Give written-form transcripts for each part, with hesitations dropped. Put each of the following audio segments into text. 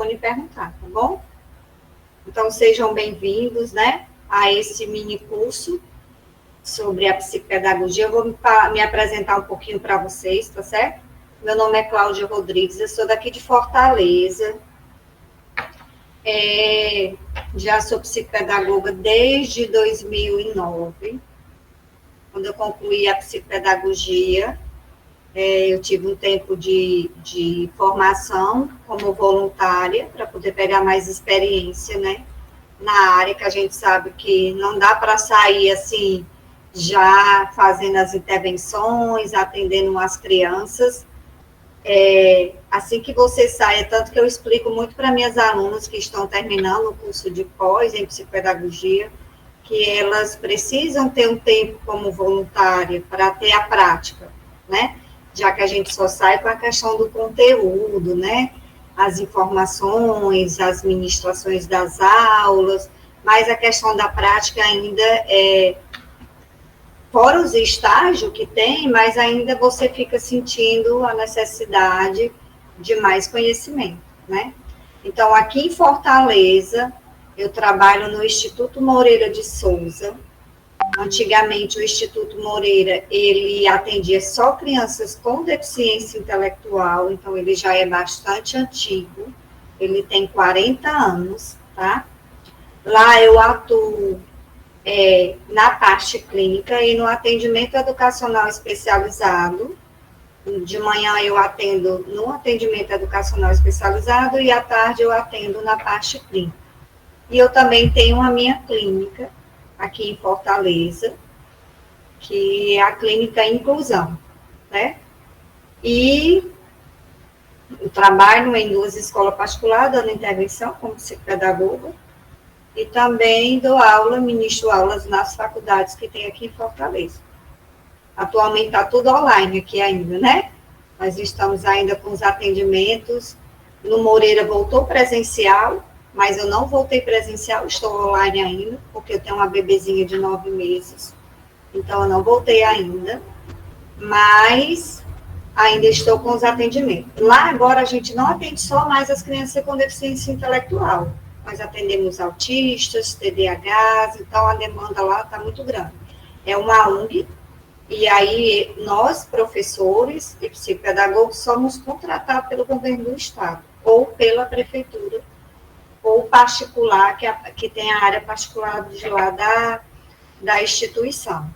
microfone e perguntar, tá bom? Então, sejam bem-vindos, né, a esse mini curso sobre a psicopedagogia. Eu vou me apresentar um pouquinho para vocês, tá certo? Meu nome é Cláudia Rodrigues, eu sou daqui de Fortaleza. Já sou psicopedagoga desde 2009, quando eu concluí a psicopedagogia. Eu tive um tempo de formação como voluntária, para poder pegar mais experiência, né, na área, que a gente sabe que não dá para sair assim, já fazendo as intervenções, atendendo as crianças. Assim que você saia, tanto que eu explico muito para minhas alunas que estão terminando o curso de pós em psicopedagogia, que elas precisam ter um tempo como voluntária para ter a prática, né? Já que a gente só sai com a questão do conteúdo, né? As informações, as ministrações das aulas, mas a questão da prática ainda fora os estágios que tem, mas ainda você fica sentindo a necessidade de mais conhecimento, né? Então, aqui em Fortaleza, eu trabalho no Instituto Moreira de Souza. Antigamente, o Instituto Moreira, ele atendia só crianças com deficiência intelectual, então ele já é bastante antigo, ele tem 40 anos, tá? Lá eu atuo na parte clínica e no atendimento educacional especializado. De manhã eu atendo no atendimento educacional especializado e à tarde eu atendo na parte clínica. E eu também tenho a minha clínica aqui em Fortaleza, que é a Clínica Inclusão, né? E eu trabalho em 2 escolas particulares, dando intervenção como psicopedagoga, e também dou aula, ministro aulas nas faculdades que tem aqui em Fortaleza. Atualmente está tudo online aqui ainda, né? Nós estamos ainda com os atendimentos. No Moreira voltou presencial, mas eu não voltei presencial, estou online ainda, porque eu tenho uma bebezinha de 9 meses. Então, eu não voltei ainda, mas ainda estou com os atendimentos. Lá agora a gente não atende só mais as crianças com deficiência intelectual. Nós atendemos autistas, TDAHs, então a demanda lá está muito grande. É uma ONG, e aí nós, professores e psicopedagogos, somos contratados pelo governo do estado, ou pela prefeitura, ou particular, que tem a área particular de lá da instituição.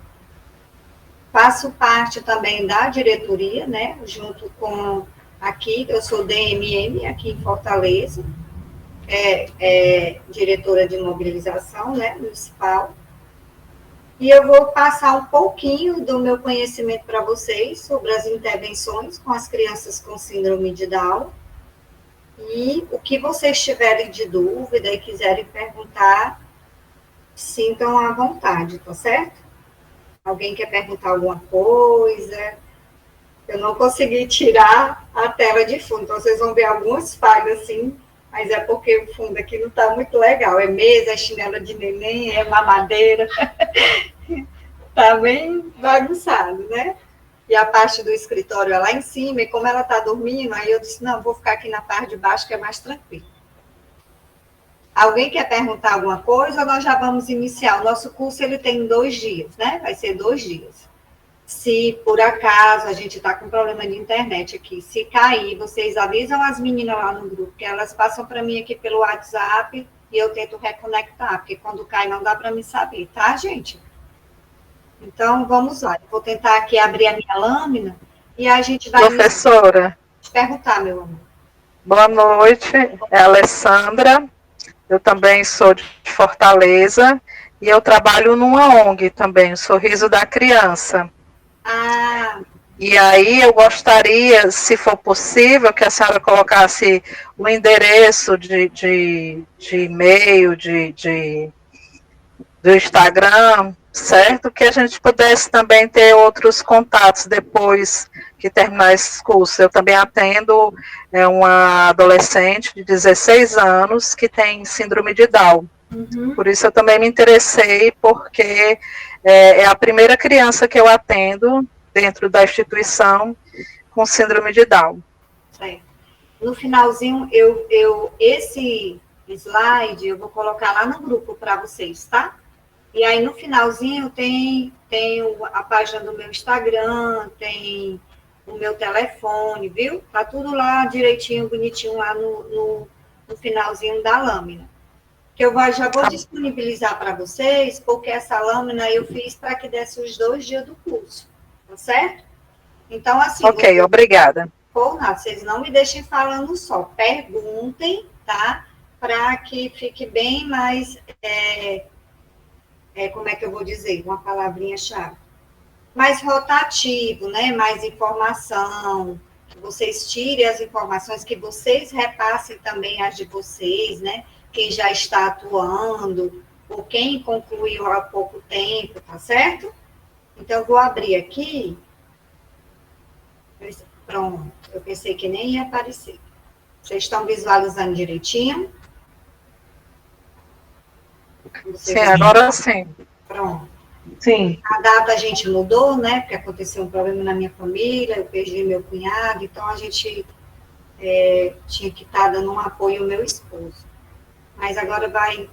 Faço parte também da diretoria, né, junto com aqui, eu sou DMM aqui em Fortaleza, diretora de mobilização, né, municipal, e eu vou passar um pouquinho do meu conhecimento para vocês sobre as intervenções com as crianças com síndrome de Down, e o que vocês tiverem de dúvida e quiserem perguntar, sintam à vontade, tá certo? Alguém quer perguntar alguma coisa? Eu não consegui tirar a tela de fundo, então vocês vão ver algumas falhas assim, mas é porque o fundo aqui não está muito legal. É mesa, é chinela de neném, é mamadeira. Está bem bagunçado, né? E a parte do escritório é lá em cima, e como ela está dormindo, aí eu disse, não, vou ficar aqui na parte de baixo, que é mais tranquilo. Alguém quer perguntar alguma coisa, ou nós já vamos iniciar? O nosso curso, ele tem 2 dias, né? Vai ser 2 dias. Se, por acaso, a gente está com problema de internet aqui, se cair, vocês avisam as meninas lá no grupo, que elas passam para mim aqui pelo WhatsApp, e eu tento reconectar, porque quando cai não dá para me saber, tá, gente? Então, vamos lá. Eu vou tentar aqui abrir a minha lâmina, e a gente vai... Professora. Perguntar, meu amor. Boa noite, é a Alessandra. Eu também sou de Fortaleza e eu trabalho numa ONG também, o Sorriso da Criança. E aí eu gostaria, se for possível, que a senhora colocasse o endereço de e-mail, do Instagram, certo? Que a gente pudesse também ter outros contatos depois que terminar esse curso. Eu também atendo uma adolescente de 16 anos que tem síndrome de Down. Por isso eu também me interessei, porque é a primeira criança que eu atendo dentro da instituição com síndrome de Down. Certo. no finalzinho, esse slide eu vou colocar lá no grupo para vocês, tá? E aí, no finalzinho, tem a página do meu Instagram, tem o meu telefone, viu? Tá tudo lá direitinho, bonitinho, lá no finalzinho da lâmina. Que já vou disponibilizar para vocês, porque essa lâmina eu fiz para que desse os 2 dias do curso, tá certo? Então, assim... Ok, obrigada. Por nada, vocês não me deixem falando só, perguntem, tá? Para que fique bem mais... como é que eu vou dizer? Uma palavrinha-chave. Mais rotativo, né? Mais informação, que vocês tirem as informações, que vocês repassem também as de vocês, né? Quem já está atuando, ou quem concluiu há pouco tempo, tá certo? Então, eu vou abrir aqui. Pronto, eu pensei que nem ia aparecer. Vocês estão visualizando direitinho? Sim, agora sim. Pronto. Sim. A data a gente mudou, né? Porque aconteceu um problema na minha família, eu perdi meu cunhado, então a gente tinha que estar dando um apoio ao meu esposo. Mas agora vai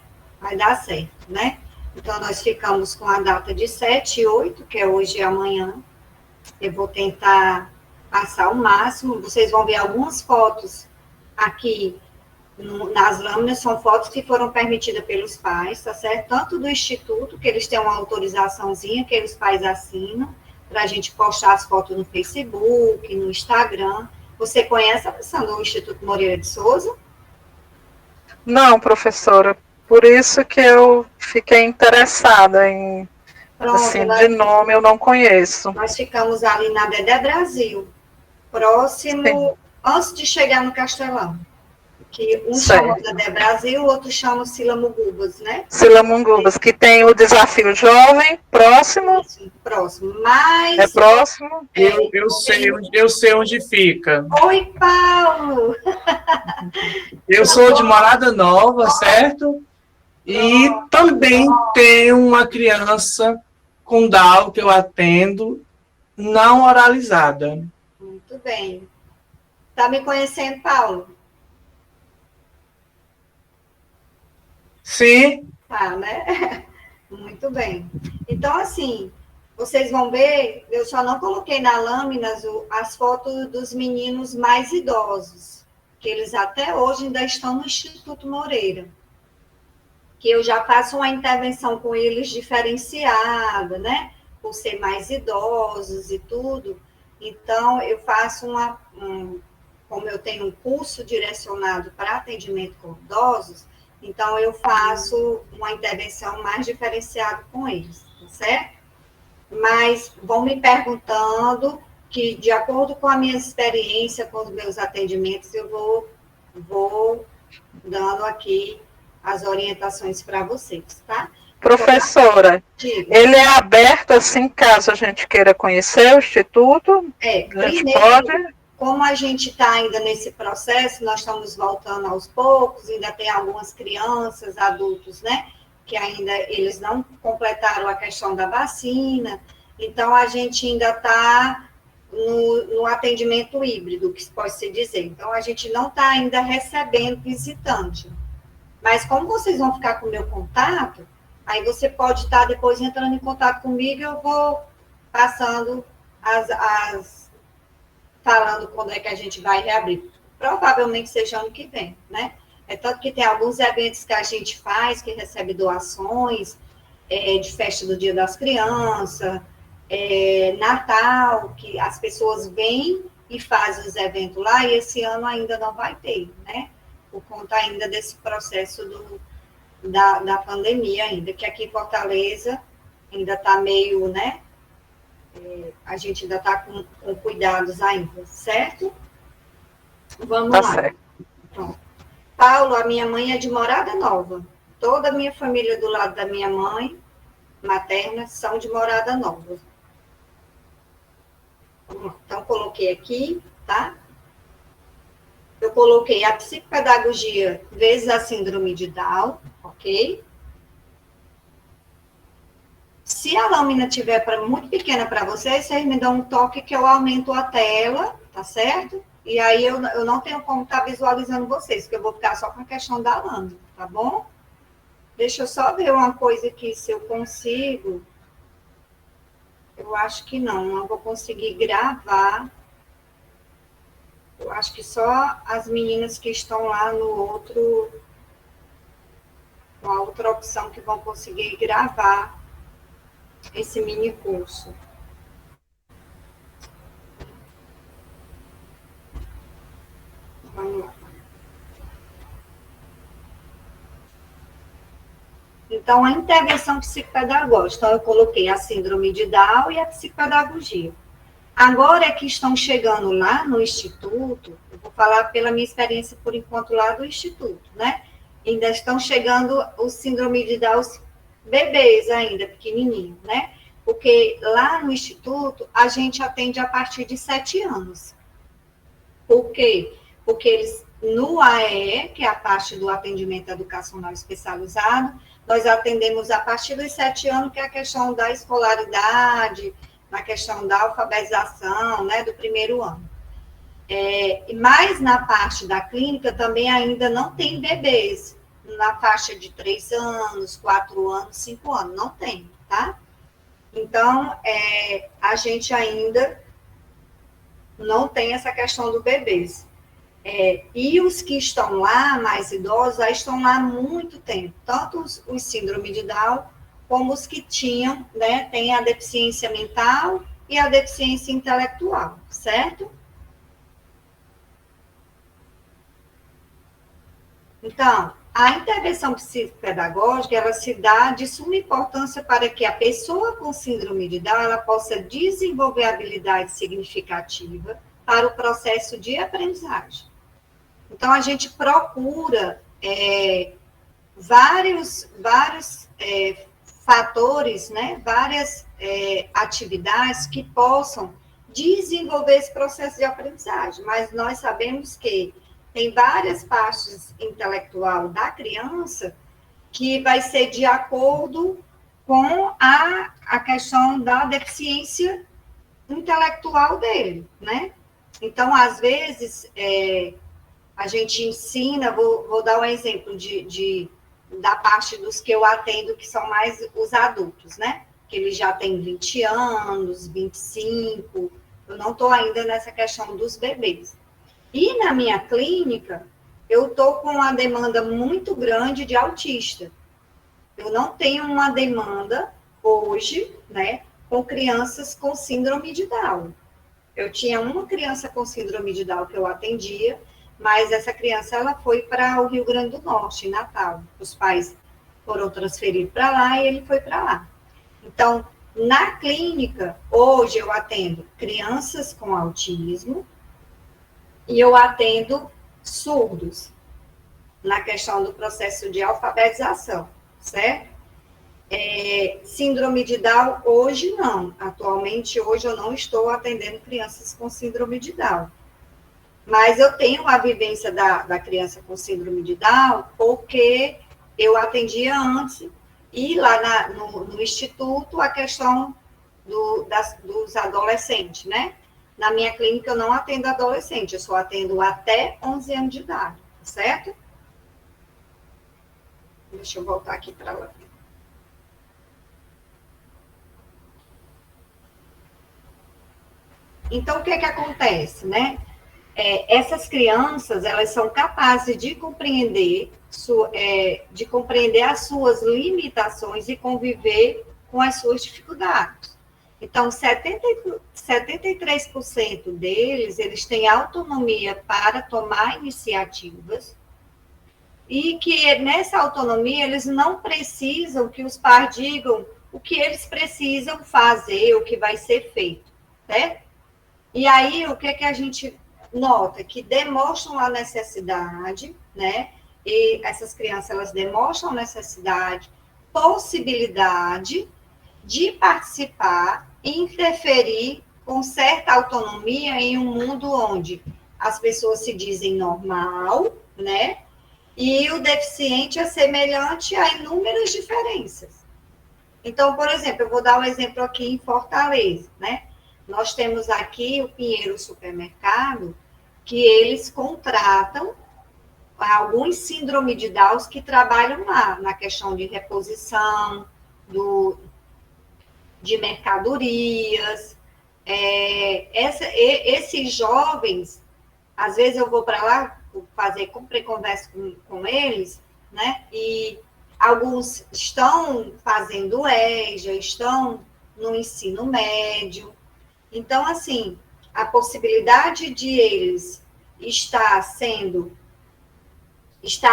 dar certo, né? Então, nós ficamos com a data de 7 e 8, que é hoje e amanhã. Eu vou tentar passar o máximo. Vocês vão ver algumas fotos aqui nas lâminas, são fotos que foram permitidas pelos pais, tá certo? Tanto do Instituto, que eles têm uma autorizaçãozinha que os pais assinam, para a gente postar as fotos no Facebook, no Instagram. Você conhece, Alessandra, o Instituto Moreira de Souza? Não, professora. Por isso que eu fiquei interessada em... Pronto, assim, de nome eu não conheço. Nós ficamos ali na Dedé Brasil, próximo, sim, antes de chegar no Castelão. Que um chama Dedé Brasil, o outro chama Silamugubas, né? Silamugubas, que tem o Desafio Jovem, próximo. Sim, próximo, mas... É próximo. Eu sei onde fica. Oi, Paulo! Eu sou de Morada Nova, certo? E também tenho uma criança com Down que eu atendo, não oralizada. Muito bem. Tá me conhecendo, Paulo? Sim. Tá, né? Muito bem. Então, assim, vocês vão ver, eu só não coloquei na lâmina as fotos dos meninos mais idosos, que eles até hoje ainda estão no Instituto Moreira. Que eu já faço uma intervenção com eles diferenciada, né? Por ser mais idosos e tudo. Então, eu faço como eu tenho um curso direcionado para atendimento com idosos, então eu faço uma intervenção mais diferenciada com eles, tá certo? Mas vão me perguntando que, de acordo com a minha experiência, com os meus atendimentos, eu vou dando aqui as orientações para vocês, tá? Professora, ele é aberto, assim, caso a gente queira conhecer o Instituto? Primeiro, como a gente está ainda nesse processo, nós estamos voltando aos poucos, ainda tem algumas crianças, adultos, né, que ainda eles não completaram a questão da vacina, então a gente ainda está no atendimento híbrido, que pode se dizer. Então, a gente não está ainda recebendo visitante. Mas como vocês vão ficar com o meu contato, aí você pode estar depois entrando em contato comigo e eu vou passando falando quando é que a gente vai reabrir. Provavelmente seja ano que vem, né? É tanto que tem alguns eventos que a gente faz, que recebe doações, de festa do Dia das Crianças, Natal, que as pessoas vêm e fazem os eventos lá, e esse ano ainda não vai ter, né? Por conta ainda desse processo da pandemia ainda, que aqui em Fortaleza ainda está meio, né? A gente ainda está com cuidados ainda, certo? Vamos lá. Certo. Pronto. Paulo, a minha mãe é de Morada Nova. Toda a minha família do lado da minha mãe, materna, são de Morada Nova. Então, coloquei aqui, tá? Eu coloquei a psicopedagogia vezes a síndrome de Down, ok? Se a lâmina estiver muito pequena para vocês, vocês me dão um toque que eu aumento a tela, tá certo? e aí eu não tenho como estar visualizando vocês, porque eu vou ficar só com a questão da lâmina, tá bom? Deixa eu só ver uma coisa aqui, se eu consigo. Eu acho que não vou conseguir gravar. Eu acho que só as meninas que estão lá no outro, com a outra opção, que vão conseguir gravar esse mini curso. Vamos lá. Então, a intervenção psicopedagógica. Então, eu coloquei a síndrome de Down e a psicopedagogia. Agora é que estão chegando lá no Instituto, eu vou falar pela minha experiência, por enquanto, lá do Instituto, né? Ainda estão chegando o síndrome de Down, os bebês ainda, pequenininhos, né? Porque lá no Instituto, a gente atende a partir de 7 anos. Por quê? Porque eles, no AEE, que é a parte do atendimento educacional especializado, nós atendemos a partir dos 7 anos, que é a questão da escolaridade, na questão da alfabetização, né, do primeiro ano. Mas na parte da clínica também ainda não tem bebês, na faixa de 3 anos, 4 anos, 5 anos, não tem, tá? Então, a gente ainda não tem essa questão do bebês. E os que estão lá, mais idosos, já estão lá há muito tempo, tanto os síndrome de Down, como os que tinham, né, tem a deficiência mental e a deficiência intelectual, certo? Então, a intervenção psicopedagógica, ela se dá de suma importância para que a pessoa com síndrome de Down, ela possa desenvolver habilidade significativa para o processo de aprendizagem. Então, a gente procura vários fatores, né, várias atividades que possam desenvolver esse processo de aprendizagem, mas nós sabemos que tem várias partes intelectual da criança que vai ser de acordo com a questão da deficiência intelectual dele, né? Então, às vezes, a gente ensina, vou dar um exemplo da parte dos que eu atendo, que são mais os adultos, né? Que eles já têm 20 anos, 25, eu não estou ainda nessa questão dos bebês. E na minha clínica, eu estou com uma demanda muito grande de autista. Eu não tenho uma demanda hoje, né, com crianças com síndrome de Down. Eu tinha uma criança com síndrome de Down que eu atendia, mas essa criança, ela foi para o Rio Grande do Norte, em Natal. Os pais foram transferidos para lá e ele foi para lá. Então, na clínica, hoje eu atendo crianças com autismo e eu atendo surdos, na questão do processo de alfabetização, certo? Síndrome de Down, hoje não. Atualmente, hoje eu não estou atendendo crianças com síndrome de Down. Mas eu tenho a vivência da criança com síndrome de Down, porque eu atendia antes, e lá no Instituto, a questão dos adolescentes, né? Na minha clínica, eu não atendo adolescente, eu só atendo até 11 anos de idade, certo? Deixa eu voltar aqui para lá. Então, o que acontece, né? Essas crianças, elas são capazes de compreender as suas limitações e conviver com as suas dificuldades. Então, 73% deles, eles têm autonomia para tomar iniciativas e que nessa autonomia eles não precisam que os pais digam o que eles precisam fazer, o que vai ser feito, né? E aí, o que a gente nota? Que demonstram a necessidade, né? E essas crianças, elas demonstram necessidade, possibilidade de participar e interferir com certa autonomia em um mundo onde as pessoas se dizem normal, né? E o deficiente é semelhante a inúmeras diferenças. Então, por exemplo, eu vou dar um exemplo aqui em Fortaleza, né? Nós temos aqui o Pinheiro Supermercado, que eles contratam alguns síndrome de Down que trabalham lá, na questão de reposição, de mercadorias. Esses jovens, às vezes eu vou para lá fazer conversa com eles, né? E alguns estão fazendo EJA, estão no ensino médio. Então, assim, a possibilidade de eles estar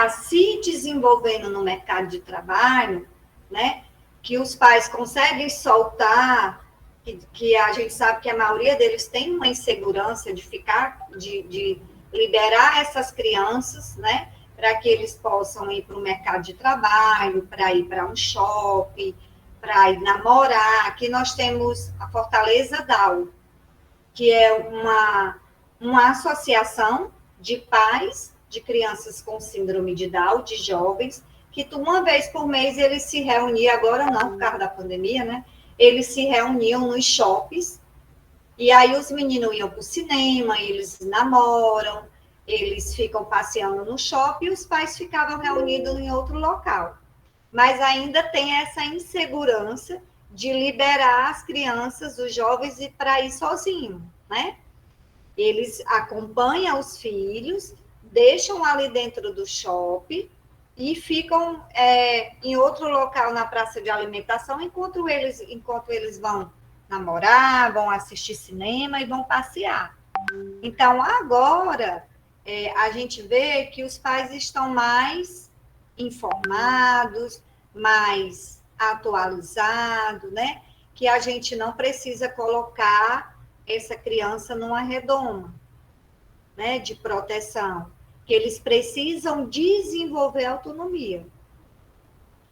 se desenvolvendo no mercado de trabalho, né? Que os pais conseguem soltar, que a gente sabe que a maioria deles tem uma insegurança de liberar essas crianças, né? Para que eles possam ir para o mercado de trabalho, para ir para um shopping, para ir namorar. Aqui nós temos a Fortaleza Down, que é uma associação de pais de crianças com síndrome de Down, de jovens, que uma vez por mês eles se reuniam, agora não, por causa da pandemia, né? Eles se reuniam nos shoppings, e aí os meninos iam para o cinema, eles namoram, eles ficam passeando no shopping, e os pais ficavam reunidos em outro local. Mas ainda tem essa insegurança de liberar as crianças, os jovens, para ir sozinho, né? Eles acompanham os filhos, deixam ali dentro do shopping e ficam em outro local na praça de alimentação enquanto eles vão namorar, vão assistir cinema e vão passear. Então, agora, a gente vê que os pais estão mais informados, mais atualizados, né? Que a gente não precisa colocar essa criança numa redoma, né, de proteção, que eles precisam desenvolver autonomia.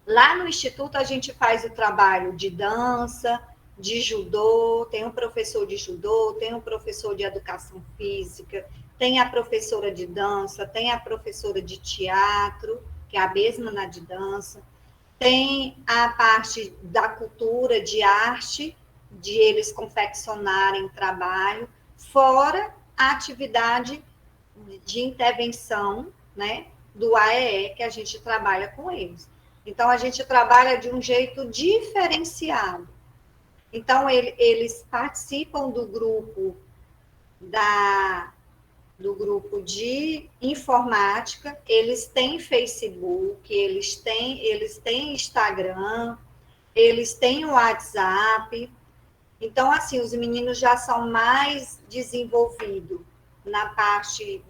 Lá no Instituto, a gente faz o trabalho de dança, de judô, tem um professor de judô, tem um professor de educação física, tem a professora de dança, tem a professora de teatro, que é a mesma na de dança, tem a parte da cultura, de arte, de eles confeccionarem trabalho, fora a atividade de intervenção, né, do AEE, que a gente trabalha com eles. Então, a gente trabalha de um jeito diferenciado. Então, eles participam do grupo de informática, eles têm Facebook, eles têm Instagram, eles têm o WhatsApp. Então, assim, os meninos já são mais desenvolvidos na parte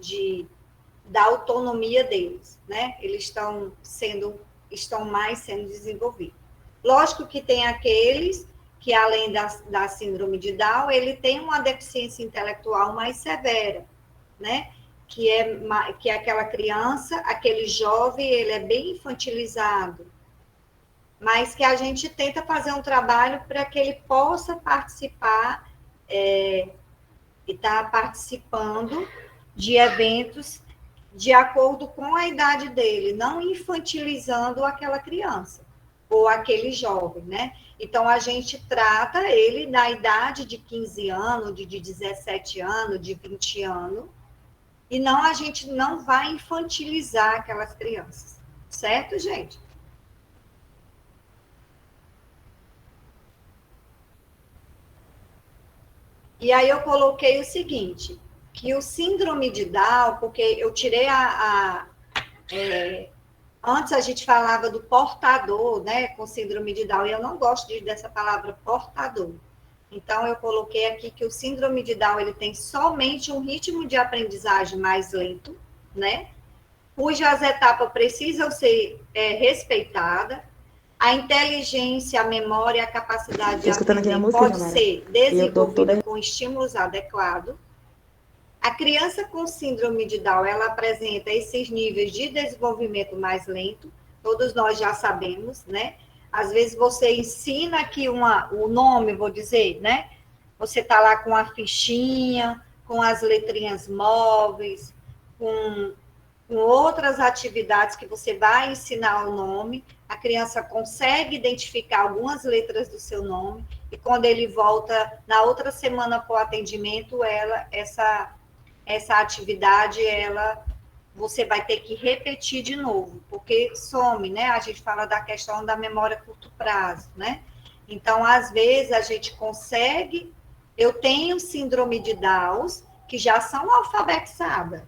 da autonomia deles, né? Eles estão mais sendo desenvolvidos. Lógico que tem aqueles que, além da síndrome de Down, ele tem uma deficiência intelectual mais severa, né? Que é aquela criança, aquele jovem, ele é bem infantilizado, mas que a gente tenta fazer um trabalho para que ele possa participar e estar participando de eventos de acordo com a idade dele, não infantilizando aquela criança ou aquele jovem, né? Então, a gente trata ele na idade de 15 anos, de 17 anos, de 20 anos, e não, a gente não vai infantilizar aquelas crianças, certo, gente? E aí eu coloquei o seguinte, que o síndrome de Down, porque eu tirei antes a gente falava do portador, né, com síndrome de Down, e eu não gosto dessa palavra portador. Então, eu coloquei aqui que o síndrome de Down, ele tem somente um ritmo de aprendizagem mais lento, né, cujas etapas precisam ser respeitadas. A inteligência, a memória, a capacidade de aprender pode ser desenvolvida com estímulos adequados. A criança com síndrome de Down, ela apresenta esses níveis de desenvolvimento mais lento, todos nós já sabemos, né? Às vezes você ensina aqui o nome, vou dizer, né? Você está lá com a fichinha, com as letrinhas móveis, com outras atividades que você vai ensinar o nome, a criança consegue identificar algumas letras do seu nome, e quando ele volta na outra semana para o atendimento, essa atividade, você vai ter que repetir de novo, porque some, né? A gente fala da questão da memória a curto prazo, né? Então, às vezes, a gente consegue... Eu tenho síndrome de Down, que já são alfabetizadas,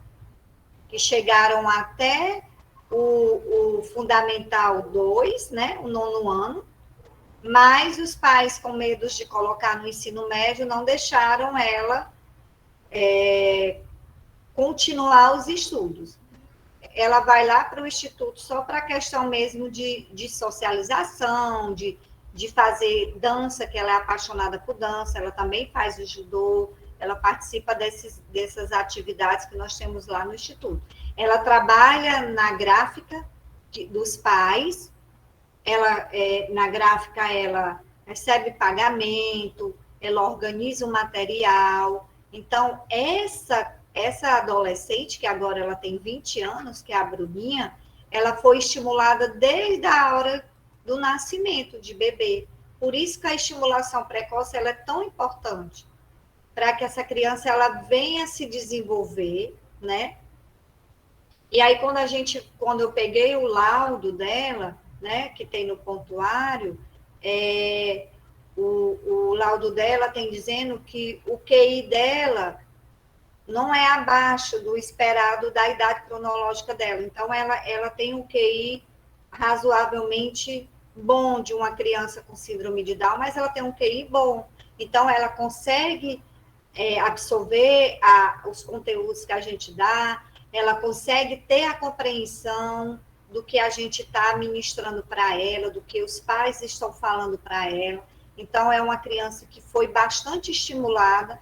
que chegaram até o Fundamental 2, né? O 9º ano, mas os pais, com medo de colocar no ensino médio, não deixaram ela continuar os estudos. Ela vai lá para o instituto só para a questão mesmo de socialização, de fazer dança, que ela é apaixonada por dança, ela também faz o judô, ela participa dessas atividades que nós temos lá no instituto. Ela trabalha na gráfica dos pais, na gráfica ela recebe pagamento, ela organiza o material. Então, essa adolescente, que agora ela tem 20 anos, que é a Bruninha, ela foi estimulada desde a hora do nascimento de bebê. Por isso que a estimulação precoce ela é tão importante, para que essa criança ela venha se desenvolver, né? E aí, quando eu peguei o laudo dela, né, que tem no pontuário, o laudo dela tem dizendo que o QI dela não é abaixo do esperado da idade cronológica dela. Então, ela tem um QI razoavelmente bom de uma criança com síndrome de Down, mas ela tem um QI bom. Então, ela consegue absorver os conteúdos que a gente dá, ela consegue ter a compreensão do que a gente está ministrando para ela, do que os pais estão falando para ela. Então, é uma criança que foi bastante estimulada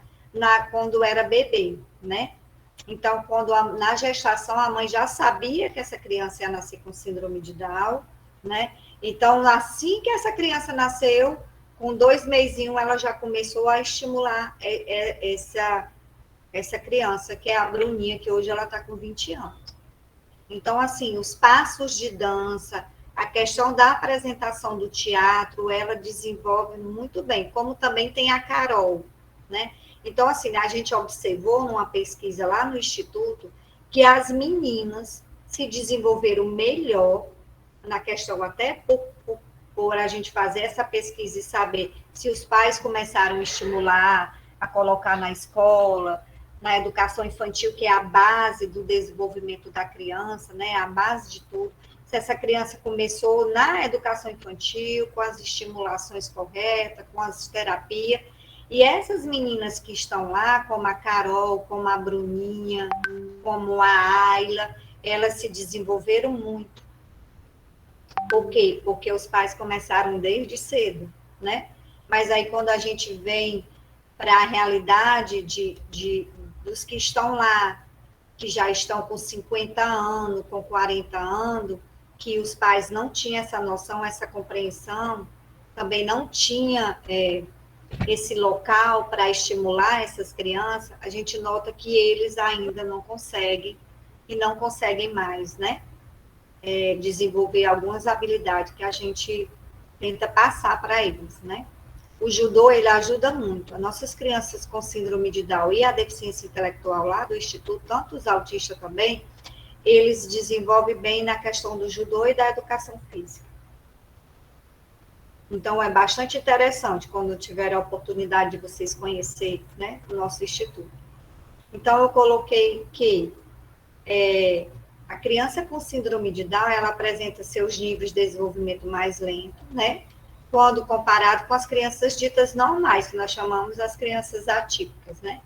quando era bebê, né? Então, na gestação, a mãe já sabia que essa criança ia nascer com síndrome de Down, né? Então, assim que essa criança nasceu, com 2 mesinhos, ela já começou a estimular essa criança, que é a Bruninha, que hoje ela está com 20 anos. Então, assim, os passos de dança, a questão da apresentação do teatro, ela desenvolve muito bem, como também tem a Carol, né? Então, assim, a gente observou numa pesquisa lá no Instituto que as meninas se desenvolveram melhor na questão, até por a gente fazer essa pesquisa e saber se os pais começaram a estimular, a colocar na escola, na educação infantil, que é a base do desenvolvimento da criança, né? A base de tudo. Se essa criança começou na educação infantil, com as estimulações corretas, com as terapias, e essas meninas que estão lá, como a Carol, como a Bruninha, como a Ayla, elas se desenvolveram muito. Por quê? Porque os pais começaram desde cedo, né? Mas aí, quando a gente vem para a realidade dos que estão lá, que já estão com 50 anos, com 40 anos, que os pais não tinham essa noção, essa compreensão, também não tinha esse local para estimular essas crianças, a gente nota que eles ainda não conseguem, e não conseguem mais, né? Desenvolver algumas habilidades que a gente tenta passar para eles, né? O judô, ele ajuda muito. As nossas crianças com síndrome de Down e a deficiência intelectual lá do Instituto, tanto os autistas também, eles desenvolvem bem na questão do judô e da educação física. Então, é bastante interessante quando tiver a oportunidade de vocês conhecerem, né, o nosso Instituto. Então, eu coloquei que a criança com síndrome de Down, ela apresenta seus níveis de desenvolvimento mais lento, né? Quando comparado com as crianças ditas normais, que nós chamamos as crianças atípicas, né?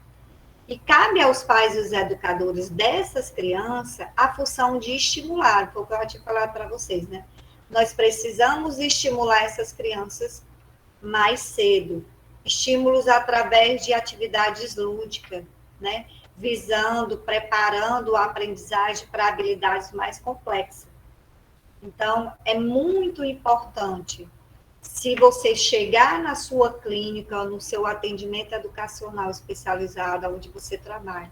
E cabe aos pais e os educadores dessas crianças a função de estimular, foi o que eu já tinha falado para vocês, né? Nós precisamos estimular essas crianças mais cedo, estímulos através de atividades lúdicas, né? Visando, preparando a aprendizagem para habilidades mais complexas. Então, é muito importante, se você chegar na sua clínica, no seu atendimento educacional especializado, onde você trabalha,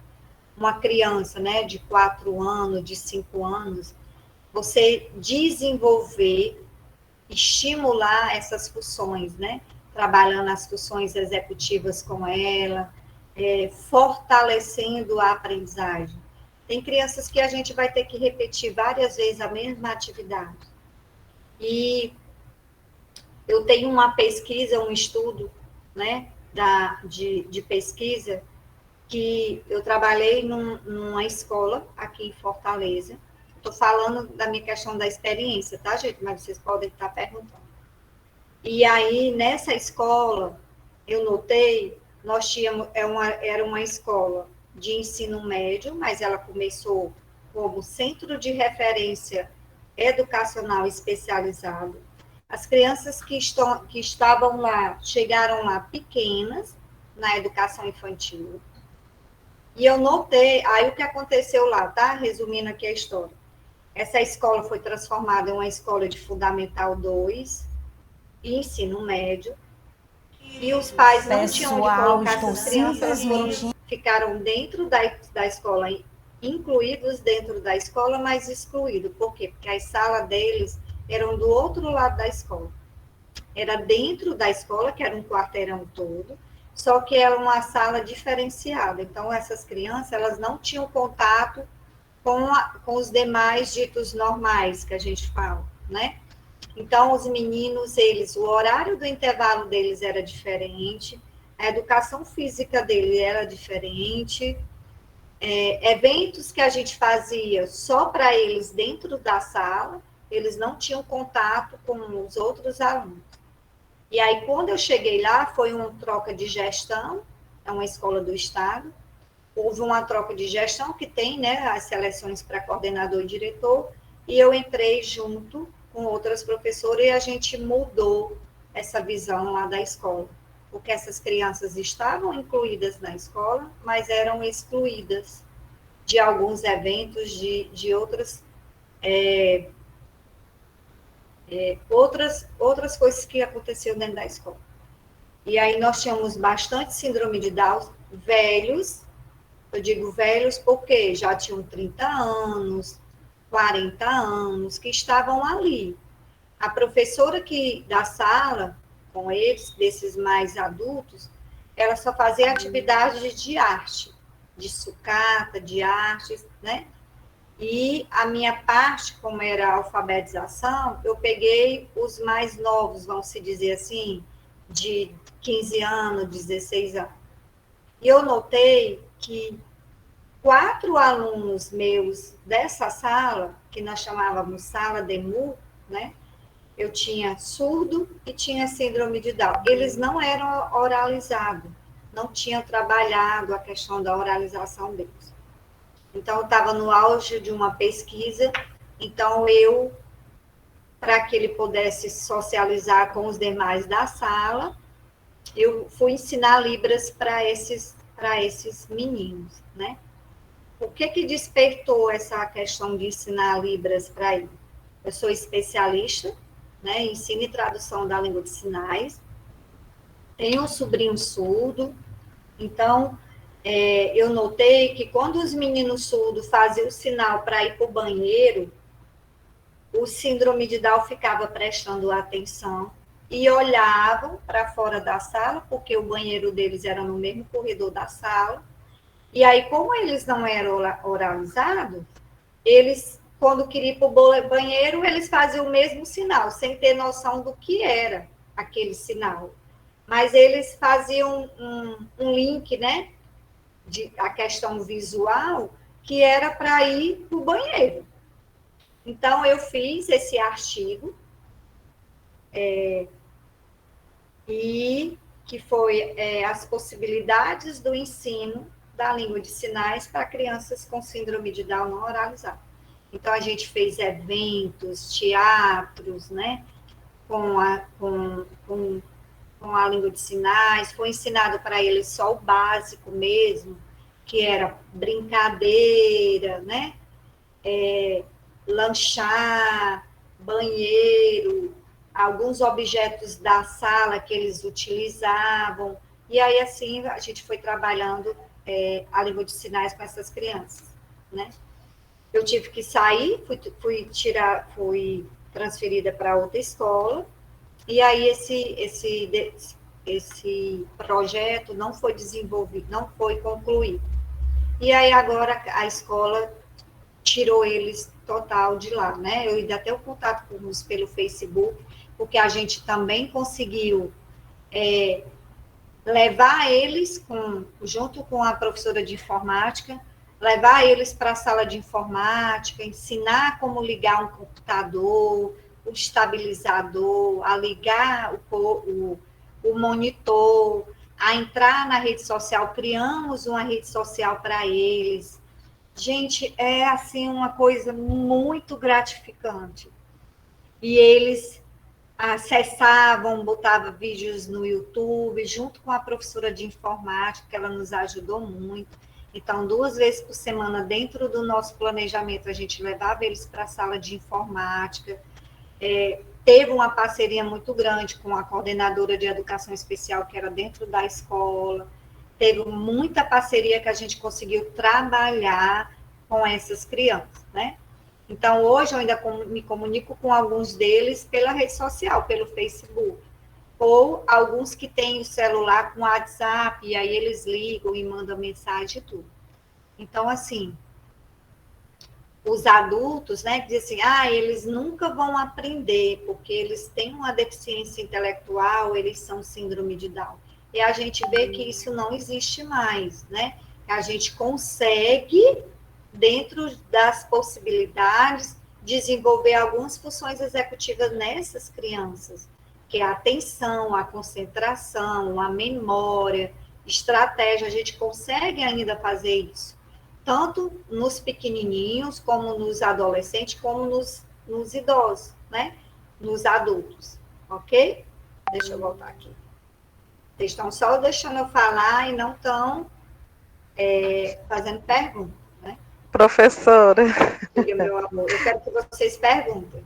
uma criança, né, de 4 anos, de 5 anos, você desenvolver, estimular essas funções, né, trabalhando as funções executivas com ela, fortalecendo a aprendizagem. Tem crianças que a gente vai ter que repetir várias vezes a mesma atividade. E eu tenho uma pesquisa, um estudo, né, de pesquisa, que eu trabalhei numa escola aqui em Fortaleza. Estou falando da minha questão da experiência, tá, gente? Mas vocês podem estar perguntando. E aí, nessa escola, eu notei, nós tínhamos, era uma escola de ensino médio, mas ela começou como centro de referência educacional especializado. As crianças que estavam lá, chegaram lá pequenas, na educação infantil. E eu notei, aí o que aconteceu lá, tá? Resumindo aqui a história. Essa escola foi transformada em uma escola de Fundamental 2 e ensino médio. E os pais não tinham onde colocar essas crianças, ficaram dentro da escola, incluídos dentro da escola, mas excluídos. Por quê? Porque as salas deles eram do outro lado da escola. Era dentro da escola, que era um quarteirão todo, só que era uma sala diferenciada. Então, essas crianças, elas não tinham contato com os demais ditos normais, que a gente fala, né? Então, os meninos, o horário do intervalo deles era diferente, a educação física deles era diferente, eventos que a gente fazia só para eles dentro da sala, eles não tinham contato com os outros alunos. E aí, quando eu cheguei lá, foi uma troca de gestão, é uma escola do Estado, houve uma troca de gestão que tem, né, as seleções para coordenador e diretor, e eu entrei junto com outras professoras e a gente mudou essa visão lá da escola, porque essas crianças estavam incluídas na escola, mas eram excluídas de alguns eventos, de outras coisas que aconteciam dentro da escola. E aí nós tínhamos bastante síndrome de Down, velhos, eu digo velhos porque já tinham 30 anos, 40 anos, que estavam ali. A professora da sala, com eles, desses mais adultos, ela só fazia atividades de arte, de sucata, de artes, né? E a minha parte, como era a alfabetização, eu peguei os mais novos, vamos se dizer assim, de 15 anos, 16 anos. E eu notei que 4 alunos meus dessa sala, que nós chamávamos sala DEMU, né? Eu tinha surdo e tinha síndrome de Down. Eles não eram oralizados, não tinham trabalhado a questão da oralização deles. Então, eu estava no auge de uma pesquisa, então para que ele pudesse socializar com os demais da sala, eu fui ensinar Libras para esses meninos, né? O que despertou essa questão de ensinar Libras para ele? Eu sou especialista, né, em ensino e tradução da língua de sinais, tenho um sobrinho surdo, então eu notei que quando os meninos surdos faziam o sinal para ir para o banheiro, o síndrome de Down ficava prestando atenção e olhavam para fora da sala, porque o banheiro deles era no mesmo corredor da sala. E aí, como eles não eram oralizados, eles, quando queriam ir para o banheiro, eles faziam o mesmo sinal, sem ter noção do que era aquele sinal. Mas eles faziam um link, né, a questão visual, que era para ir para o banheiro. Então, eu fiz esse artigo, e que foi as possibilidades do ensino da língua de sinais para crianças com síndrome de Down não oralizada. Então, a gente fez eventos, teatros, né, com a língua de sinais, foi ensinado para eles só o básico mesmo, que era brincadeira, né, lanchar, banheiro, alguns objetos da sala que eles utilizavam, e aí assim a gente foi trabalhando a língua de sinais com essas crianças, né? Eu tive que sair, fui transferida para outra escola, e aí esse projeto não foi desenvolvido, não foi concluído. E aí agora a escola tirou eles total de lá, né? Eu ainda tenho contato com eles pelo Facebook, porque a gente também conseguiu levar eles, junto com a professora de informática, levar eles para a sala de informática, ensinar como ligar um computador, o estabilizador, a ligar o monitor, a entrar na rede social. Criamos uma rede social para eles. Gente, é assim uma coisa muito gratificante. E eles acessavam, botavam vídeos no YouTube, junto com a professora de informática, que ela nos ajudou muito. Então, 2 vezes por semana, dentro do nosso planejamento, a gente levava eles para a sala de informática. Teve uma parceria muito grande com a coordenadora de educação especial, que era dentro da escola. Teve muita parceria que a gente conseguiu trabalhar com essas crianças, né? Então, hoje eu ainda me comunico com alguns deles pela rede social, pelo Facebook, ou alguns que têm o celular com WhatsApp, e aí eles ligam e mandam mensagem e tudo. Então, assim, os adultos, né, que dizem assim, eles nunca vão aprender, porque eles têm uma deficiência intelectual, eles são síndrome de Down. E a gente vê que isso não existe mais, né? A gente consegue, dentro das possibilidades, desenvolver algumas funções executivas nessas crianças, que é a atenção, a concentração, a memória, estratégia, a gente consegue ainda fazer isso, tanto nos pequenininhos, como nos adolescentes, como nos idosos, né? Nos adultos, ok? Deixa eu voltar aqui. Vocês estão só deixando eu falar e não estão fazendo perguntas. Professora. Diga, meu amor, eu quero que vocês perguntem.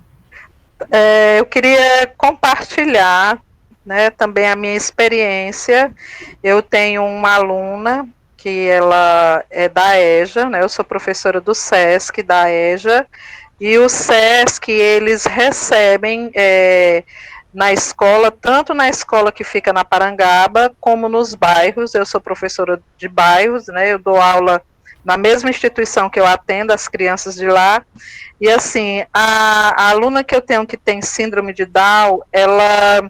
Eu queria compartilhar, né, também a minha experiência. Eu tenho uma aluna que ela é da EJA, né, eu sou professora do SESC, da EJA, e o SESC, eles recebem na escola, tanto na escola que fica na Parangaba, como nos bairros. Eu sou professora de bairros, né, eu dou aula na mesma instituição que eu atendo as crianças de lá. E assim, a aluna que eu tenho que tem síndrome de Down, ela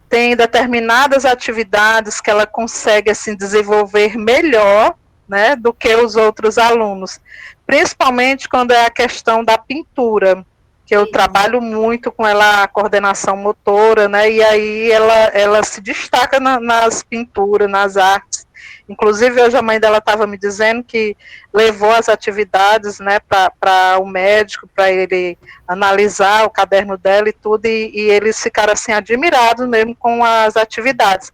tem determinadas atividades que ela consegue assim desenvolver melhor, né, do que os outros alunos, principalmente quando é a questão da pintura, que eu trabalho muito com ela, a coordenação motora, né, e aí ela se destaca nas pinturas, nas artes. Inclusive, hoje a mãe dela estava me dizendo que levou as atividades, né, para o médico, para ele analisar o caderno dela e tudo, e eles ficaram assim admirados mesmo com as atividades.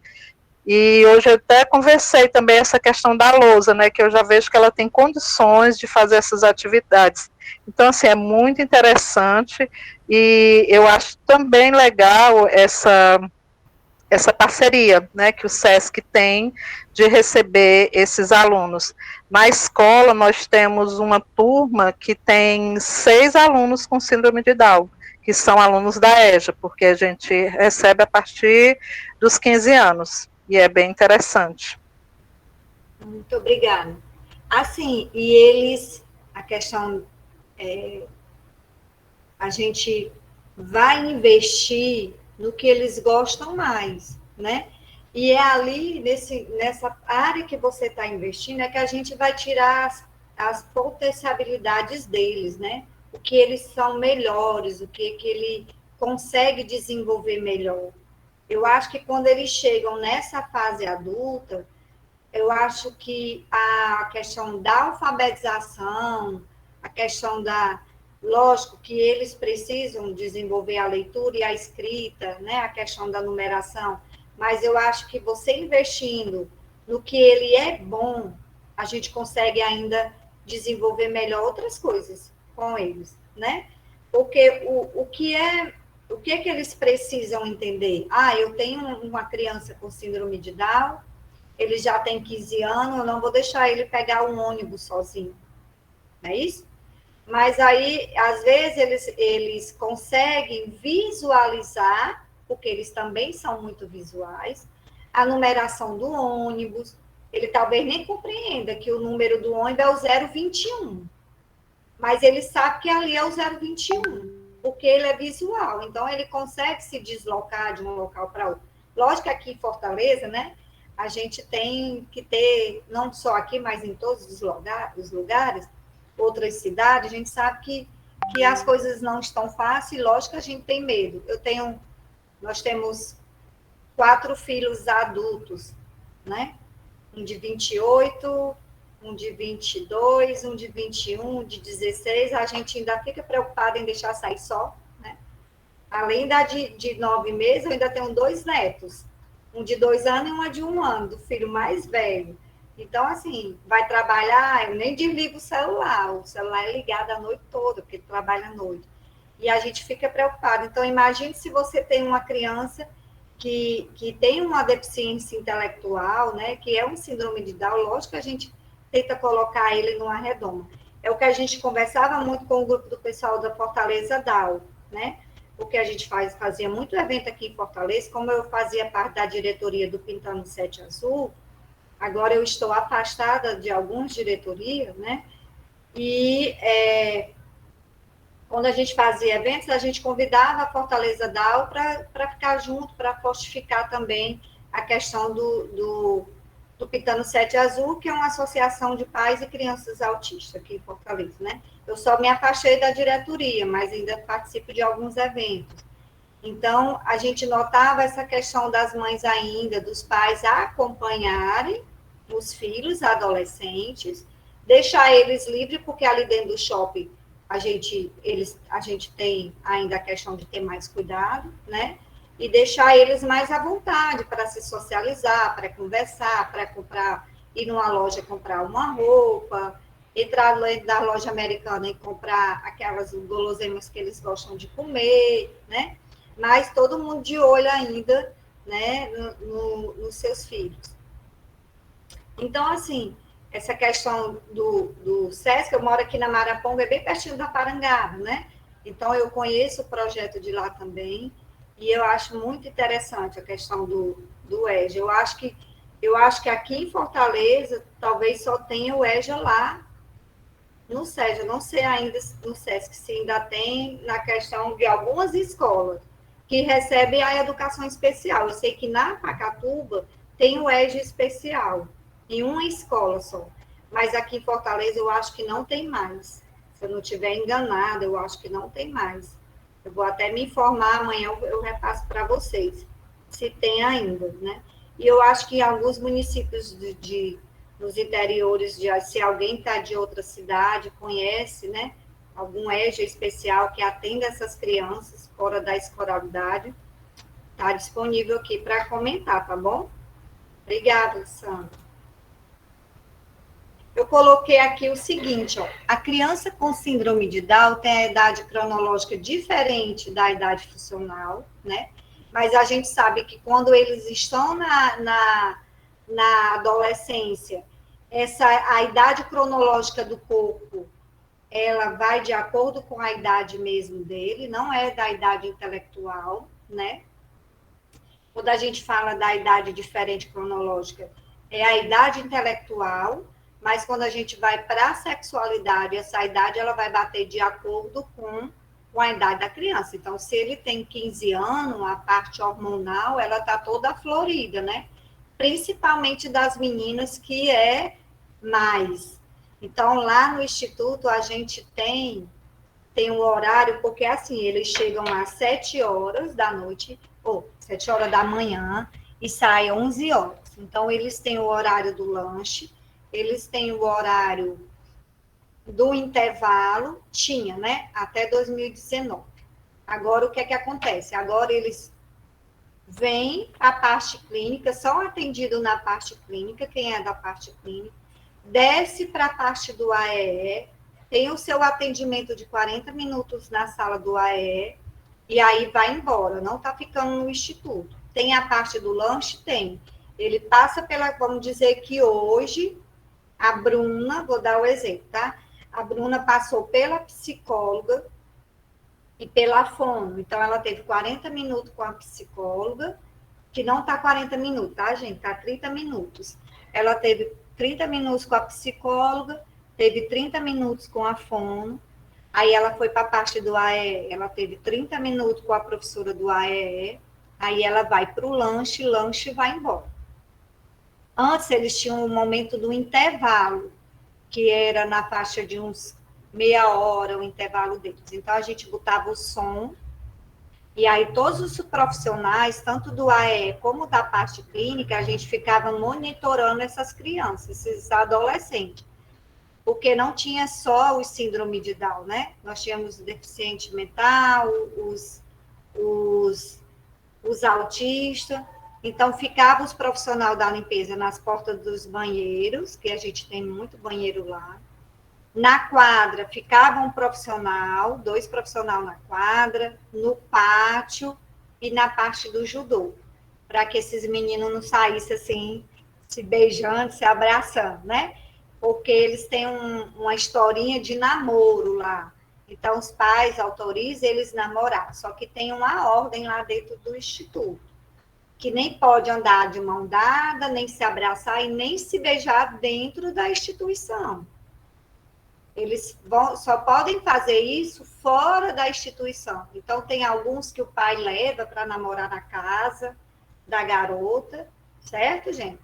E hoje eu até conversei também essa questão da lousa, né, que eu já vejo que ela tem condições de fazer essas atividades. Então, assim, é muito interessante, e eu acho também legal essa parceria, né, que o SESC tem de receber esses alunos. Na escola, nós temos uma turma que tem 6 alunos com síndrome de Down, que são alunos da EJA, porque a gente recebe a partir dos 15 anos, e é bem interessante. Muito obrigada. Assim, e eles, a questão, a gente vai investir no que eles gostam mais, né? E é ali, nessa área que você está investindo, é que a gente vai tirar as potencialidades deles, né? O que eles são melhores, o que ele consegue desenvolver melhor. Eu acho que quando eles chegam nessa fase adulta, eu acho que a questão da alfabetização, a questão lógico que eles precisam desenvolver a leitura e a escrita, né? A questão da numeração, mas eu acho que você investindo no que ele é bom, a gente consegue ainda desenvolver melhor outras coisas com eles, né? Porque o que é que eles precisam entender? Eu tenho uma criança com síndrome de Down, ele já tem 15 anos, eu não vou deixar ele pegar um ônibus sozinho, não é isso? Mas aí, às vezes, eles conseguem visualizar, porque eles também são muito visuais, a numeração do ônibus. Ele talvez nem compreenda que o número do ônibus é o 021, mas ele sabe que ali é o 021, porque ele é visual, então ele consegue se deslocar de um local para outro. Lógico que aqui em Fortaleza, né, a gente tem que ter, não só aqui, mas em todos os lugares, outras cidades, a gente sabe que as coisas não estão fáceis, e lógico que a gente tem medo. Nós temos 4 filhos adultos, né? Um de 28, um de 22, um de 21, um de 16, a gente ainda fica preocupado em deixar sair só, né? Além de 9 meses, eu ainda tenho 2 netos, um de 2 anos e uma de 1 ano, do filho mais velho. Então, assim, vai trabalhar, eu nem desligo o celular é ligado a noite toda, porque ele trabalha à noite. E a gente fica preocupado. Então, imagine se você tem uma criança que tem uma deficiência intelectual, né, que é um síndrome de Down, lógico que a gente tenta colocar ele numa redoma. É o que a gente conversava muito com o grupo do pessoal da Fortaleza Down, né, porque a gente fazia muito evento aqui em Fortaleza, como eu fazia parte da diretoria do Pintando Sete Azul, agora eu estou afastada de algumas diretorias, né, e quando a gente fazia eventos, a gente convidava a Fortaleza Down para ficar junto, para fortificar também a questão do Pitano Sete Azul, que é uma associação de pais e crianças autistas aqui em Fortaleza, né? Eu só me afastei da diretoria, mas ainda participo de alguns eventos. Então, a gente notava essa questão das mães ainda, dos pais acompanharem os filhos adolescentes, deixar eles livres, porque ali dentro do shopping a gente tem ainda a questão de ter mais cuidado, né? E deixar eles mais à vontade para se socializar, para conversar, para comprar, ir numa loja comprar uma roupa, entrar na loja americana e comprar aquelas guloseimas que eles gostam de comer, né? Mas todo mundo de olho ainda, né, nos seus filhos. Então, assim, essa questão do SESC, eu moro aqui na Maraponga, é bem pertinho da Parangaba, né? Então, eu conheço o projeto de lá também, e eu acho muito interessante a questão do EJA. Eu acho que aqui em Fortaleza, talvez só tenha o EJA lá no SESC. Eu não sei ainda no SESC se ainda tem na questão de algumas escolas que recebem a educação especial. Eu sei que na Pacatuba tem o EJA especial, em uma escola só. Mas aqui em Fortaleza eu acho que não tem mais. Se eu não estiver enganada, eu acho que não tem mais. Eu vou até me informar, amanhã eu repasso para vocês, se tem ainda, né? E eu acho que em alguns municípios nos interiores, se alguém está de outra cidade, conhece, né? Algum EJA especial que atenda essas crianças fora da escolaridade, está disponível aqui para comentar, tá bom? Obrigada, Sandra. Eu coloquei aqui o seguinte, ó, a criança com síndrome de Down tem a idade cronológica diferente da idade funcional, né? Mas a gente sabe que quando eles estão na adolescência, a idade cronológica do corpo, ela vai de acordo com a idade mesmo dele, não é da idade intelectual, né? Quando a gente fala da idade diferente cronológica, é a idade intelectual, mas quando a gente vai para a sexualidade, essa idade ela vai bater de acordo com a idade da criança. Então, se ele tem 15 anos, a parte hormonal, ela está toda florida, né? Principalmente das meninas, que é mais. Então, lá no Instituto, a gente tem um horário, porque assim, eles chegam às 7 horas da noite, ou 7 horas da manhã, e saem 11 horas. Então, eles têm o horário do lanche, eles têm o horário do intervalo, tinha, né? Até 2019. Agora, o que é que acontece? Agora, eles vêm a parte clínica, são atendidos na parte clínica, quem é da parte clínica, desce para a parte do AEE, tem o seu atendimento de 40 minutos na sala do AEE, e aí vai embora, não está ficando no instituto. Tem a parte do lanche? Tem. Ele passa pela, vamos dizer que hoje, a Bruna, vou dar o exemplo, tá? A Bruna passou pela psicóloga e pela fono. Então, ela teve 40 minutos com a psicóloga que não está 40 minutos, tá, gente? Está 30 minutos. Ela teve 30 minutos com a psicóloga, teve 30 minutos com a fono, aí ela foi para a parte do AE, ela teve 30 minutos com a professora do AE, aí ela vai para o lanche e vai embora. Antes eles tinham um momento do intervalo, que era na faixa de uns meia hora o intervalo deles. Então a gente botava o som, e aí todos os profissionais, tanto do AE como da parte clínica, a gente ficava monitorando essas crianças, esses adolescentes. Porque não tinha só o síndrome de Down, né? Nós tínhamos o deficiente mental, os autistas. Então, ficava os profissionais da limpeza nas portas dos banheiros, que a gente tem muito banheiro lá. Na quadra, ficava um profissional, 2 profissionais na quadra, no pátio e na parte do judô, para que esses meninos não saíssem assim, se beijando, se abraçando, né? Porque eles têm uma historinha de namoro lá. Então, os pais autorizam eles namorar, só que tem uma ordem lá dentro do instituto, que nem pode andar de mão dada, nem se abraçar e nem se beijar dentro da instituição. Eles só podem fazer isso fora da instituição. Então, tem alguns que o pai leva para namorar na casa da garota, certo, gente?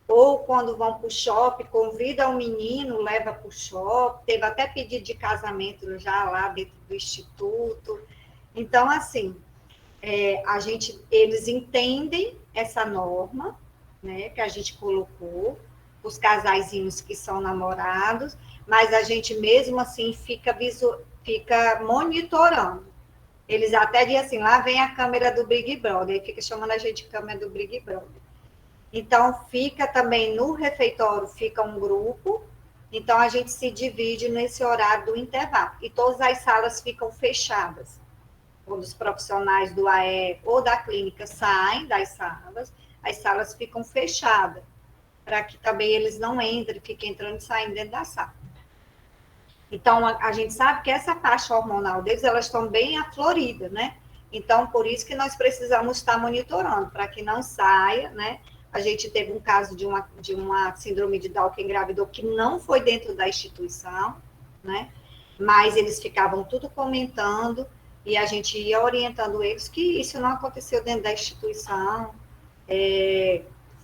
Ou quando vão para o shopping, convida o menino, leva para o shopping. Teve até pedido de casamento já lá dentro do instituto. Então, assim, eles entendem essa norma, né, que a gente colocou, os casaizinhos que são namorados, mas a gente mesmo assim fica monitorando. Eles até dizem assim, lá vem a câmera do Big Brother, aí fica chamando a gente de câmera do Big Brother. Então, fica também no refeitório, fica um grupo, então a gente se divide nesse horário do intervalo, e todas as salas ficam fechadas. Quando os profissionais do AE ou da clínica saem das salas, as salas ficam fechadas, para que também eles não entrem, fiquem entrando e saindo dentro da sala. Então, a gente sabe que essa faixa hormonal deles, elas estão bem afloridas, né? Então, por isso que nós precisamos estar monitorando, para que não saia, né? A gente teve um caso de uma síndrome de Down que engravidou, que não foi dentro da instituição, né? Mas eles ficavam tudo comentando, e a gente ia orientando eles que isso não aconteceu dentro da instituição,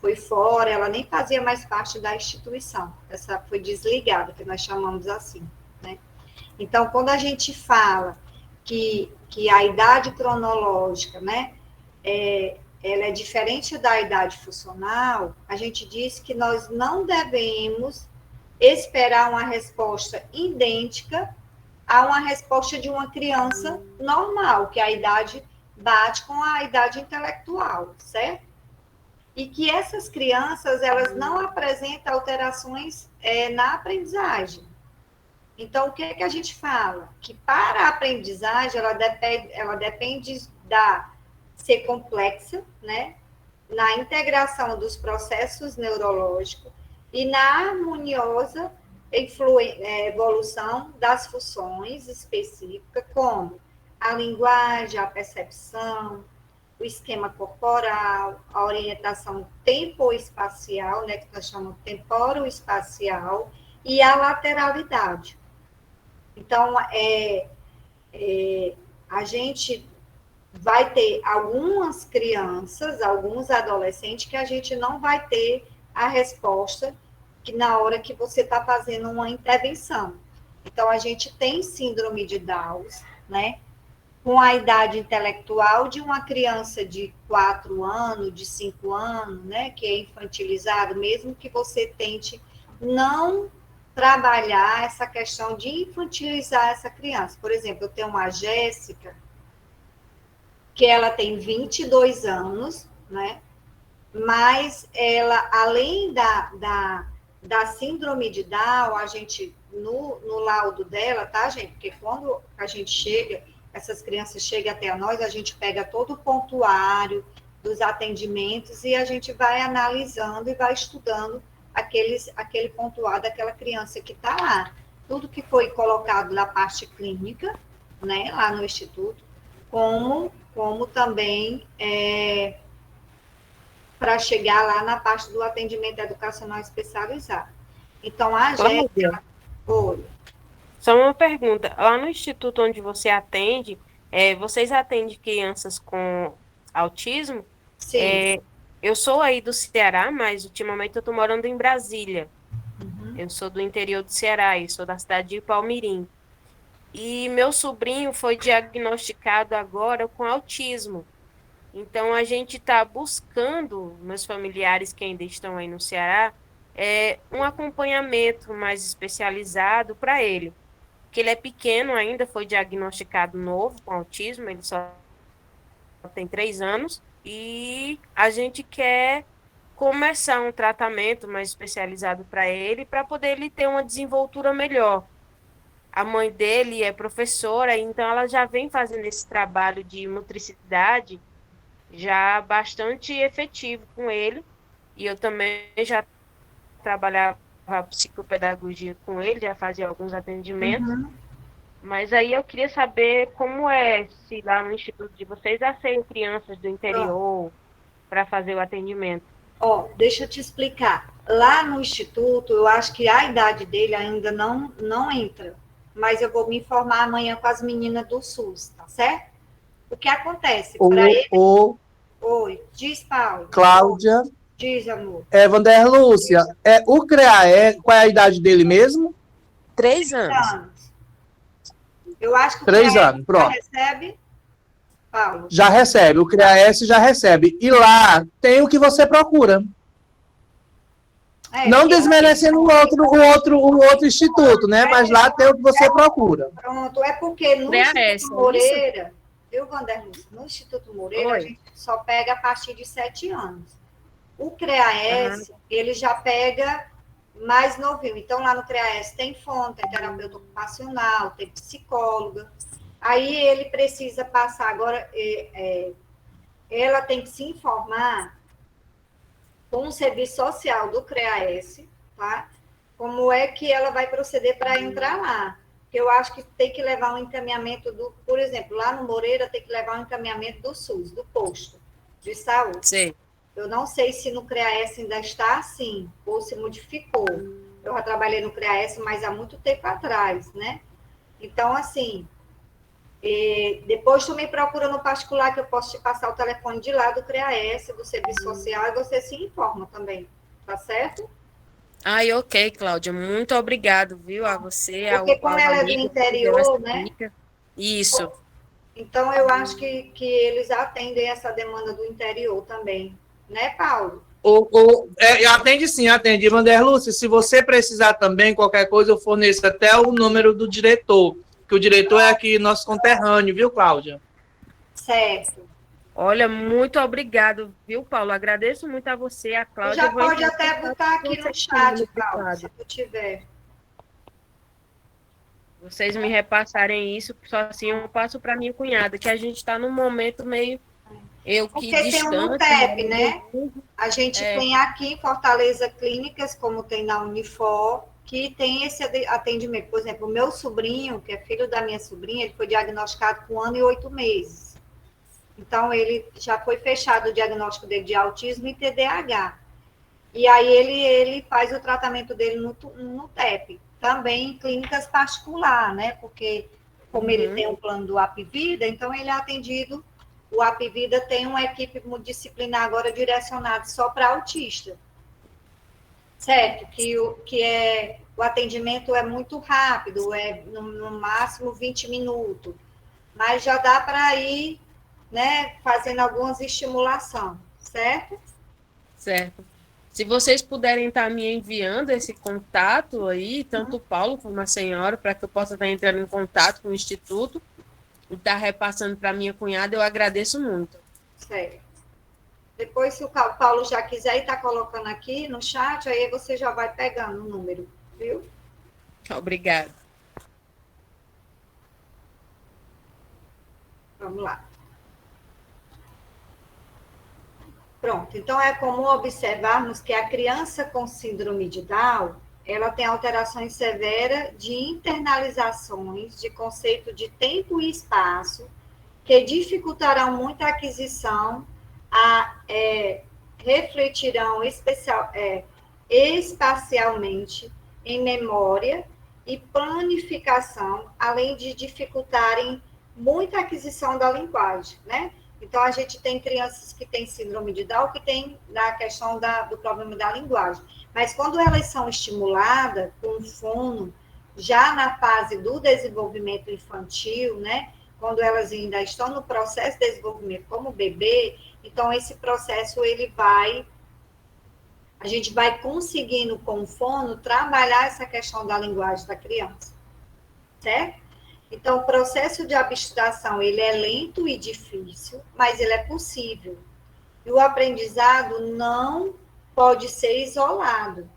foi fora, ela nem fazia mais parte da instituição, essa foi desligada, que nós chamamos assim, né? Então, quando a gente fala que a idade cronológica, né, ela é diferente da idade funcional, a gente diz que nós não devemos esperar uma resposta idêntica a uma resposta de uma criança normal, que a idade bate com a idade intelectual, certo? E que essas crianças, elas não apresentam alterações na aprendizagem. Então, o que é que a gente fala? Que para a aprendizagem, ela depende da ser complexa, né? Na integração dos processos neurológicos e na harmoniosa evolução das funções específicas, como a linguagem, a percepção, o esquema corporal, a orientação tempo-espacial, né, que nós chamamos temporo-espacial, e a lateralidade. Então, a gente vai ter algumas crianças, alguns adolescentes, que a gente não vai ter a resposta que na hora que você está fazendo uma intervenção. Então, a gente tem síndrome de Down, né? Com a idade intelectual de uma criança de 4 anos, de 5 anos, né? Que é infantilizado, mesmo que você tente não trabalhar essa questão de infantilizar essa criança. Por exemplo, eu tenho uma Jéssica, que ela tem 22 anos, né? Mas ela, além da síndrome de Down, a gente, no laudo dela, tá, gente? Porque quando a gente chega, essas crianças chegam até nós, a gente pega todo o pontuário dos atendimentos e a gente vai analisando e vai estudando aquele pontuário daquela criança que está lá. Tudo que foi colocado na parte clínica, né, lá no Instituto, como também para chegar lá na parte do atendimento educacional especializado. Então, a Jéssica... Oi. Só uma pergunta. Lá no instituto onde você atende, vocês atendem crianças com autismo? Sim. Eu sou aí do Ceará, mas ultimamente eu estou morando em Brasília. Eu sou do interior do Ceará, e sou da cidade de Palmirim. E meu sobrinho foi diagnosticado agora com autismo. Então, a gente está buscando, meus familiares que ainda estão aí no Ceará, um acompanhamento mais especializado para ele. Porque ele é pequeno ainda, foi diagnosticado novo com autismo, ele só tem 3 anos, e a gente quer começar um tratamento mais especializado para poder ele ter uma desenvoltura melhor. A mãe dele é professora, então ela já vem fazendo esse trabalho de motricidade já bastante efetivo com ele, e eu também já trabalhava psicopedagogia com ele, já fazia alguns atendimentos, mas aí eu queria saber como se lá no instituto de vocês aceitam crianças do interior para fazer o atendimento. Deixa eu te explicar. Lá no instituto, eu acho que a idade dele ainda não entra, mas eu vou me informar amanhã com as meninas do SUS, tá certo? O que acontece? Oi, diz, Paulo. Cláudia. Diz, amor. Vander Lúcia, o CREAE, qual é a idade dele mesmo? 3 anos. Eu acho que o 3 anos, pronto. Já recebe, Paulo? Já recebe, o CREAS já recebe. E lá tem o que você procura. Não desmerecendo o outro instituto, né? Mas lá tem o que você procura. Pronto, é porque no Instituto Moreira, viu, Vander Lúcia? No Instituto Moreira, a gente só pega a partir de 7 anos. O CREAS, ele já pega mais novinho. Então, lá no CREAS tem fono, tem terapeuta ocupacional, tem psicóloga. Aí ele precisa passar agora, ela tem que se informar com o serviço social do CREAS, tá? Como é que ela vai proceder para entrar lá. Porque eu acho que tem que levar um encaminhamento por exemplo, lá no Moreira tem que levar um encaminhamento do SUS, do posto de saúde. Sim. Eu não sei se no CREAS ainda está assim, ou se modificou. Eu já trabalhei no CREAS, mas há muito tempo atrás, né? Então, assim, depois tu me procura no particular, que eu posso te passar o telefone de lá do CREAS, do Serviço Social, e você se informa também, tá certo? Ok, Cláudia, muito obrigado, viu, a você. Porque como ela é do interior, né? Isso. Então, eu acho que eles atendem essa demanda do interior também. Né, Paulo? Atende sim, atende. Vander Lúcia, se você precisar também, qualquer coisa, eu forneço até o número do diretor, que o diretor é aqui nosso conterrâneo, viu, Cláudia? Certo. Olha, muito obrigado, viu, Paulo? Agradeço muito a você, a Cláudia. Já pode até botar aqui no chat, Paulo, se tu tiver. Vocês me repassarem isso, só assim eu passo para minha cunhada, que a gente está num momento meio... Porque tem um NUTEP, né? A gente tem aqui em Fortaleza clínicas, como tem na Unifor, que tem esse atendimento. Por exemplo, o meu sobrinho, que é filho da minha sobrinha, ele foi diagnosticado com 1 ano e 8 meses. Então, ele já foi fechado o diagnóstico dele de autismo e TDAH. E aí, ele faz o tratamento dele no NUTEP. Também em clínicas particulares, né? Porque, como ele tem um plano do Apvida, então ele é atendido... O Apvida tem uma equipe multidisciplinar agora direcionada só para autista. Certo? O atendimento é muito rápido, no máximo 20 minutos. Mas já dá para ir, né, fazendo algumas estimulações, certo? Certo. Se vocês puderem estar me enviando esse contato aí, tanto o Paulo como a senhora, para que eu possa estar entrando em contato com o Instituto, e está repassando para minha cunhada, eu agradeço muito. Certo. Depois, se o Paulo já quiser e está colocando aqui no chat, aí você já vai pegando o número, viu? Obrigada. Vamos lá. Pronto. Então, é comum observarmos que a criança com síndrome de Down, ela tem alterações severas de internalizações de conceito de tempo e espaço, que dificultarão muito a aquisição refletirão espacialmente em memória e planificação, além de dificultarem muita aquisição da linguagem, né? Então, a gente tem crianças que têm síndrome de Down, que tem na questão do problema da linguagem. Mas quando elas são estimuladas com fono, já na fase do desenvolvimento infantil, né? Quando elas ainda estão no processo de desenvolvimento como bebê, então esse processo a gente vai conseguindo com o fono trabalhar essa questão da linguagem da criança, certo? Então, o processo de abstração, ele é lento e difícil, mas ele é possível. E o aprendizado não pode ser isolado.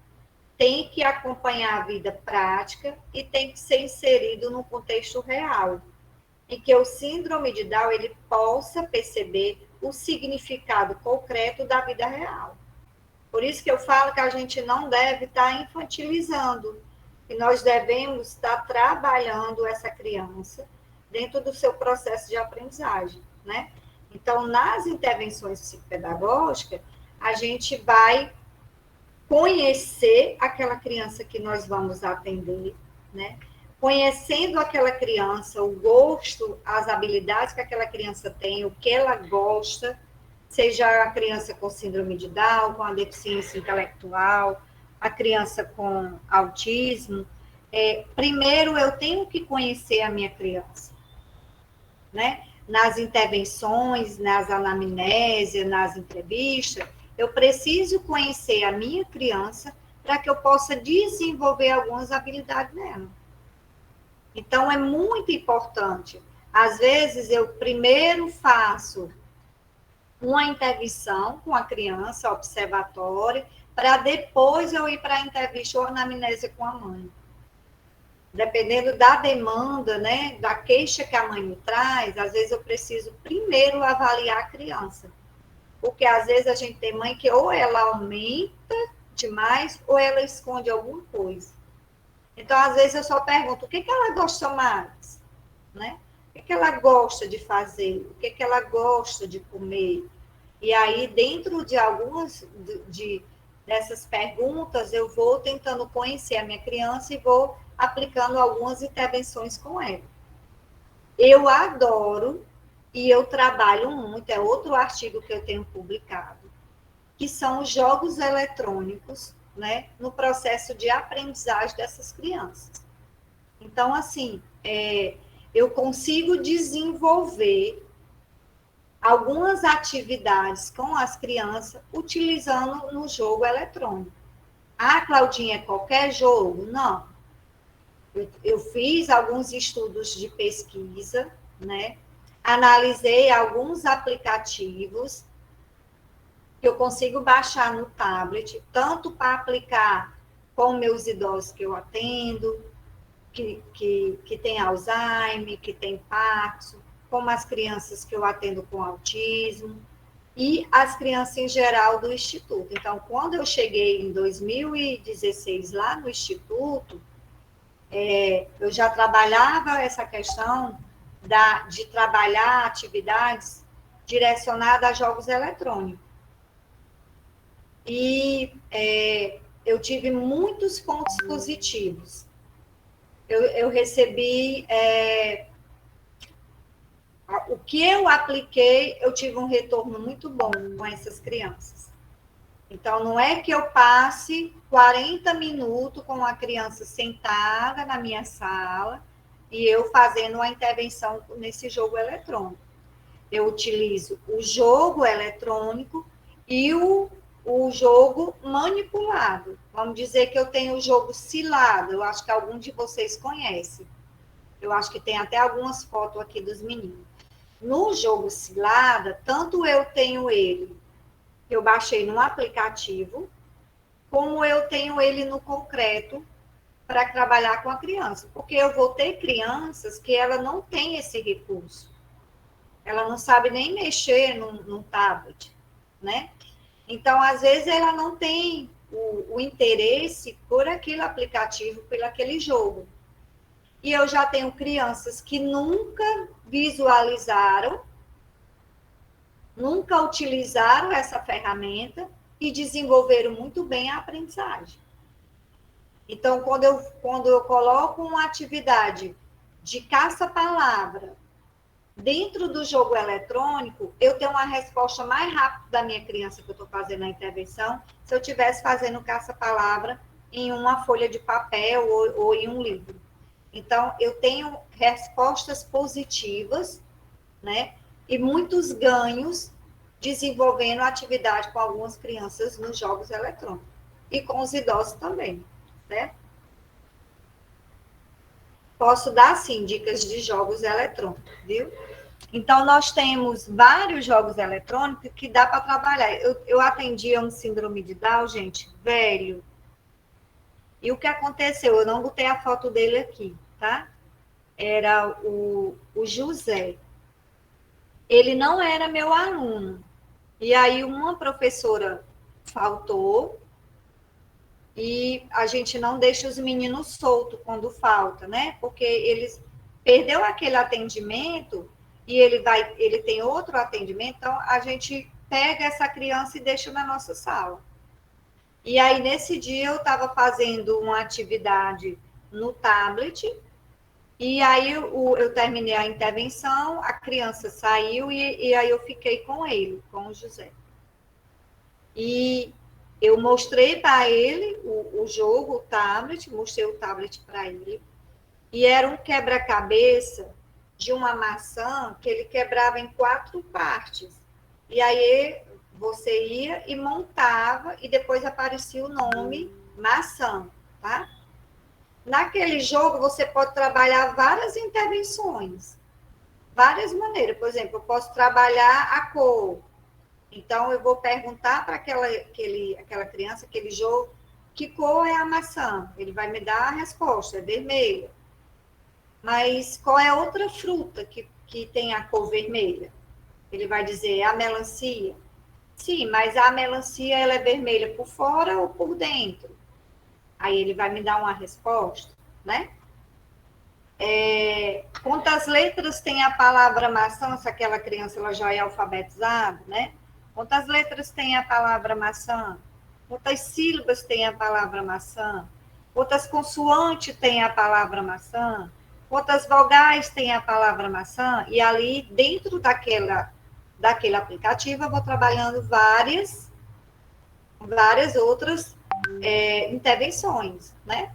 Tem que acompanhar a vida prática e tem que ser inserido no contexto real, em que o síndrome de Down, ele possa perceber o significado concreto da vida real. Por isso que eu falo que a gente não deve estar infantilizando, e nós devemos estar trabalhando essa criança dentro do seu processo de aprendizagem, né? Então, nas intervenções psicopedagógicas, a gente vai conhecer aquela criança que nós vamos atender, né? Conhecendo aquela criança, o gosto, as habilidades que aquela criança tem, o que ela gosta, seja a criança com síndrome de Down, com a deficiência intelectual, a criança com autismo. Primeiro, eu tenho que conhecer a minha criança, né? Nas intervenções, nas anamnésias, nas entrevistas, eu preciso conhecer a minha criança para que eu possa desenvolver algumas habilidades nela. Então, é muito importante. Às vezes, eu primeiro faço uma intervenção com a criança, observatória, para depois eu ir para a entrevista ou anamnésia com a mãe. Dependendo da demanda, né, da queixa que a mãe me traz, às vezes eu preciso primeiro avaliar a criança. Porque às vezes a gente tem mãe que ou ela aumenta demais ou ela esconde alguma coisa. Então, às vezes eu só pergunto, o que ela gosta mais? Né? O que ela gosta de fazer? O que ela gosta de comer? E aí, dentro de algumas dessas perguntas, eu vou tentando conhecer a minha criança e vou aplicando algumas intervenções com ela. Eu adoro e eu trabalho muito, é outro artigo que eu tenho publicado, que são os jogos eletrônicos, né, no processo de aprendizagem dessas crianças. Então, assim, eu consigo desenvolver algumas atividades com as crianças utilizando no jogo eletrônico. Ah, Claudinha, é qualquer jogo? Não. Eu fiz alguns estudos de pesquisa, né? Analisei alguns aplicativos que eu consigo baixar no tablet, tanto para aplicar com meus idosos que eu atendo, que tem Alzheimer, que tem Parkinson, como as crianças que eu atendo com autismo, e as crianças em geral do Instituto. Então, quando eu cheguei em 2016 lá no Instituto, eu já trabalhava essa questão de trabalhar atividades direcionadas a jogos eletrônicos. E eu tive muitos pontos positivos. Eu recebi... o que eu apliquei, eu tive um retorno muito bom com essas crianças. Então, não é que eu passe 40 minutos com a criança sentada na minha sala e eu fazendo uma intervenção nesse jogo eletrônico. Eu utilizo o jogo eletrônico e o jogo manipulado. Vamos dizer que eu tenho o jogo cilado, eu acho que algum de vocês conhece. Eu acho que tem até algumas fotos aqui dos meninos. No jogo cilada, tanto eu tenho ele, eu baixei no aplicativo, como eu tenho ele no concreto para trabalhar com a criança. Porque eu vou ter crianças que ela não tem esse recurso. Ela não sabe nem mexer num tablet, né? Então, às vezes, ela não tem o interesse por aquele aplicativo, por aquele jogo. E eu já tenho crianças que nunca visualizaram nunca utilizaram essa ferramenta e desenvolveram muito bem a aprendizagem. Então, quando eu coloco uma atividade de caça-palavra dentro do jogo eletrônico, eu tenho uma resposta mais rápida da minha criança que eu estou fazendo a intervenção, se eu estivesse fazendo caça-palavra em uma folha de papel ou em um livro. Então, eu tenho respostas positivas, né? E muitos ganhos desenvolvendo atividade com algumas crianças nos jogos eletrônicos. E com os idosos também, né? Posso dar, sim, dicas de jogos eletrônicos, viu? Então, nós temos vários jogos eletrônicos que dá para trabalhar. Eu atendi a um síndrome de Down, gente, velho. E o que aconteceu? Eu não botei a foto dele aqui, tá? Era o José. Ele não era meu aluno. E aí, uma professora faltou e a gente não deixa os meninos soltos quando falta, né? Porque eles perdeu aquele atendimento e ele tem outro atendimento, então a gente pega essa criança e deixa na nossa sala. E aí, nesse dia, eu estava fazendo uma atividade no tablet, e aí eu terminei a intervenção, a criança saiu, e aí eu fiquei com ele, com o José. E eu mostrei para ele o jogo, o tablet, mostrei o tablet para ele, e era um quebra-cabeça de uma maçã que ele quebrava em 4 partes. E aí você ia e montava, e depois aparecia o nome maçã, tá? Naquele jogo, você pode trabalhar várias intervenções, várias maneiras. Por exemplo, eu posso trabalhar a cor. Então, eu vou perguntar para aquela criança, aquele jogo, que cor é a maçã? Ele vai me dar a resposta, é vermelha. Mas qual é outra fruta que tem a cor vermelha? Ele vai dizer, é a melancia. Sim, mas a melancia ela é vermelha por fora ou por dentro? Aí ele vai me dar uma resposta, né? Quantas letras tem a palavra maçã, se aquela criança ela já é alfabetizada, né? Quantas letras tem a palavra maçã? Quantas sílabas tem a palavra maçã? Quantas consoantes tem a palavra maçã? Quantas vogais tem a palavra maçã? E ali, dentro daquele aplicativo, eu vou trabalhando várias outras intervenções, né?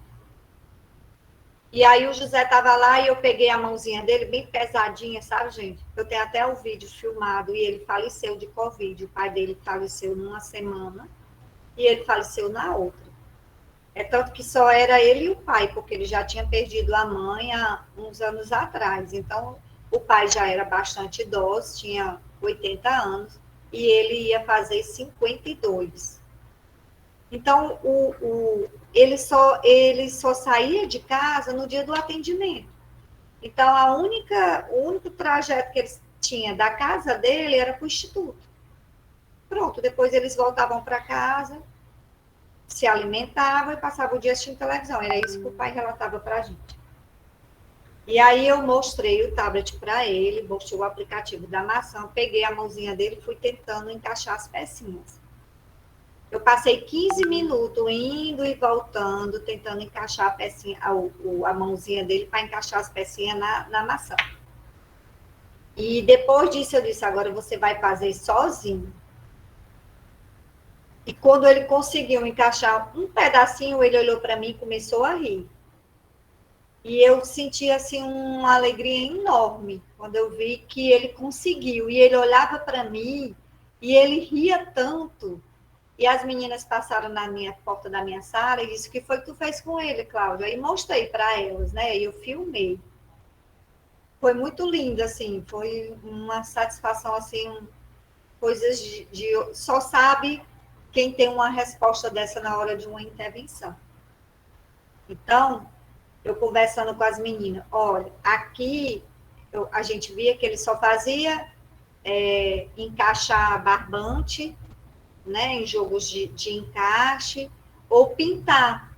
E aí o José estava lá e eu peguei a mãozinha dele bem pesadinha, sabe, gente? Eu tenho até o vídeo filmado e ele faleceu de Covid. O pai dele faleceu numa semana e ele faleceu na outra. É tanto que só era ele e o pai, porque ele já tinha perdido a mãe há uns anos atrás. Então, o pai já era bastante idoso, tinha 80 anos, e ele ia fazer 52. Então, ele só saía de casa no dia do atendimento. Então, o único trajeto que ele tinha da casa dele era para o instituto. Pronto, depois eles voltavam para casa, se alimentavam e passavam o dia assistindo televisão. Era isso que o pai relatava para a gente. E aí eu mostrei o tablet para ele, mostrei o aplicativo da maçã, peguei a mãozinha dele e fui tentando encaixar as pecinhas. Eu passei 15 minutos indo e voltando, tentando encaixar a pecinha, a mãozinha dele para encaixar as pecinhas na maçã. E depois disso eu disse, agora você vai fazer sozinho. E quando ele conseguiu encaixar um pedacinho, ele olhou para mim e começou a rir. E eu senti, assim, uma alegria enorme quando eu vi que ele conseguiu. E ele olhava para mim e ele ria tanto. E as meninas passaram na porta da minha sala e disse, o que foi que tu fez com ele, Cláudia? Aí mostrei para elas, né? E eu filmei. Foi muito lindo, assim. Foi uma satisfação, assim, coisas só sabe quem tem uma resposta dessa na hora de uma intervenção. Então, eu conversando com as meninas, olha, aqui a gente via que ele só fazia encaixar barbante, né, em jogos de encaixe, ou pintar.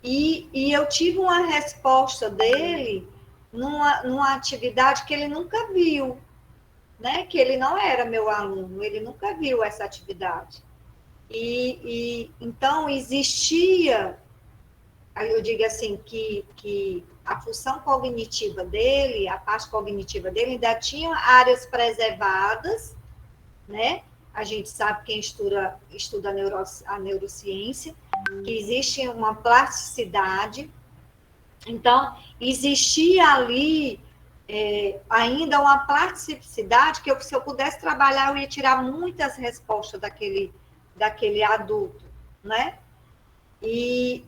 E eu tive uma resposta dele numa atividade que ele nunca viu, né, que ele não era meu aluno, ele nunca viu essa atividade. Então existia, aí eu digo assim, que a função cognitiva dele, a parte cognitiva dele, ainda tinha áreas preservadas, né? A gente sabe, quem estuda a neurociência, que existe uma plasticidade. Então, existia ali ainda uma plasticidade que se eu pudesse trabalhar, eu ia tirar muitas respostas daquele adulto, né? E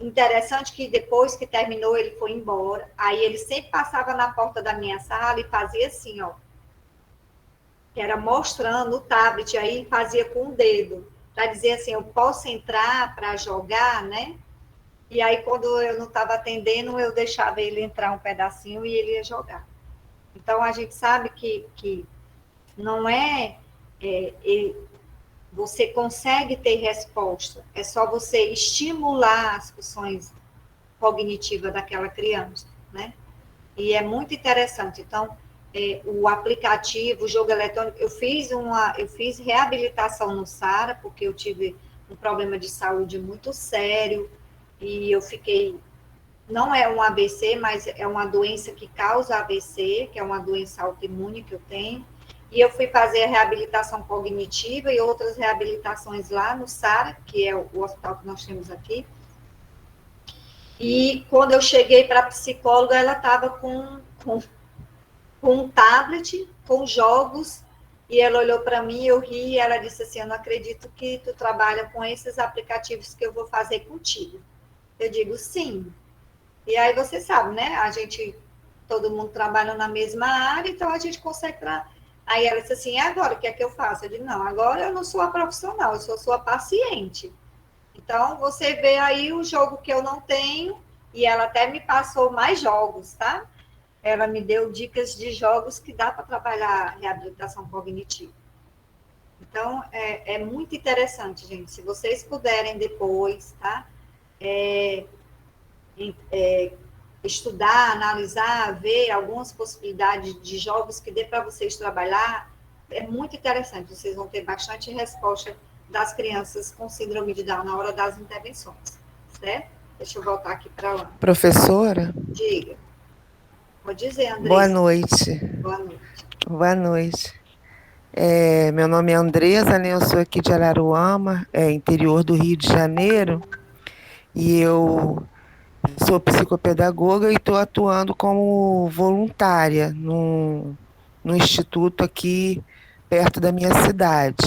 interessante que depois que terminou, ele foi embora. Aí ele sempre passava na porta da minha sala e fazia assim, ó. Que era mostrando o tablet, aí fazia com o dedo, para dizer assim, eu posso entrar para jogar, né? E aí, quando eu não estava atendendo, eu deixava ele entrar um pedacinho e ele ia jogar. Então, a gente sabe que não você consegue ter resposta, é só você estimular as funções cognitivas daquela criança, né? E é muito interessante. Então, o aplicativo, o jogo eletrônico, eu fiz reabilitação no SARA, porque eu tive um problema de saúde muito sério, e eu fiquei, não é um AVC, mas é uma doença que causa AVC, que é uma doença autoimune que eu tenho, e eu fui fazer a reabilitação cognitiva e outras reabilitações lá no SARA, que é o hospital que nós temos aqui. E quando eu cheguei para a psicóloga, ela estava com um tablet, com jogos, e ela olhou para mim, eu ri, e ela disse assim, eu não acredito que tu trabalha com esses aplicativos que eu vou fazer contigo. Eu digo, sim. E aí você sabe, né? Todo mundo trabalha na mesma área, então a gente consegue... Aí ela disse assim, e agora, o que é que eu faço? Eu digo, não, agora eu não sou a profissional, eu sou sua paciente. Então, você vê aí o jogo que eu não tenho, e ela até me passou mais jogos, tá? Ela me deu dicas de jogos que dá para trabalhar reabilitação cognitiva. Então, é muito interessante, gente. Se vocês puderem depois, tá? Estudar, analisar, ver algumas possibilidades de jogos que dê para vocês trabalhar, é muito interessante. Vocês vão ter bastante resposta das crianças com síndrome de Down na hora das intervenções, certo? Deixa eu voltar aqui para lá. Professora? Diga. Pode dizer, Andressa. Boa noite. Boa noite. Boa noite. Meu nome é Andresa, né? Eu sou aqui de Araruama, interior do Rio de Janeiro, e eu sou psicopedagoga e estou atuando como voluntária no instituto aqui perto da minha cidade.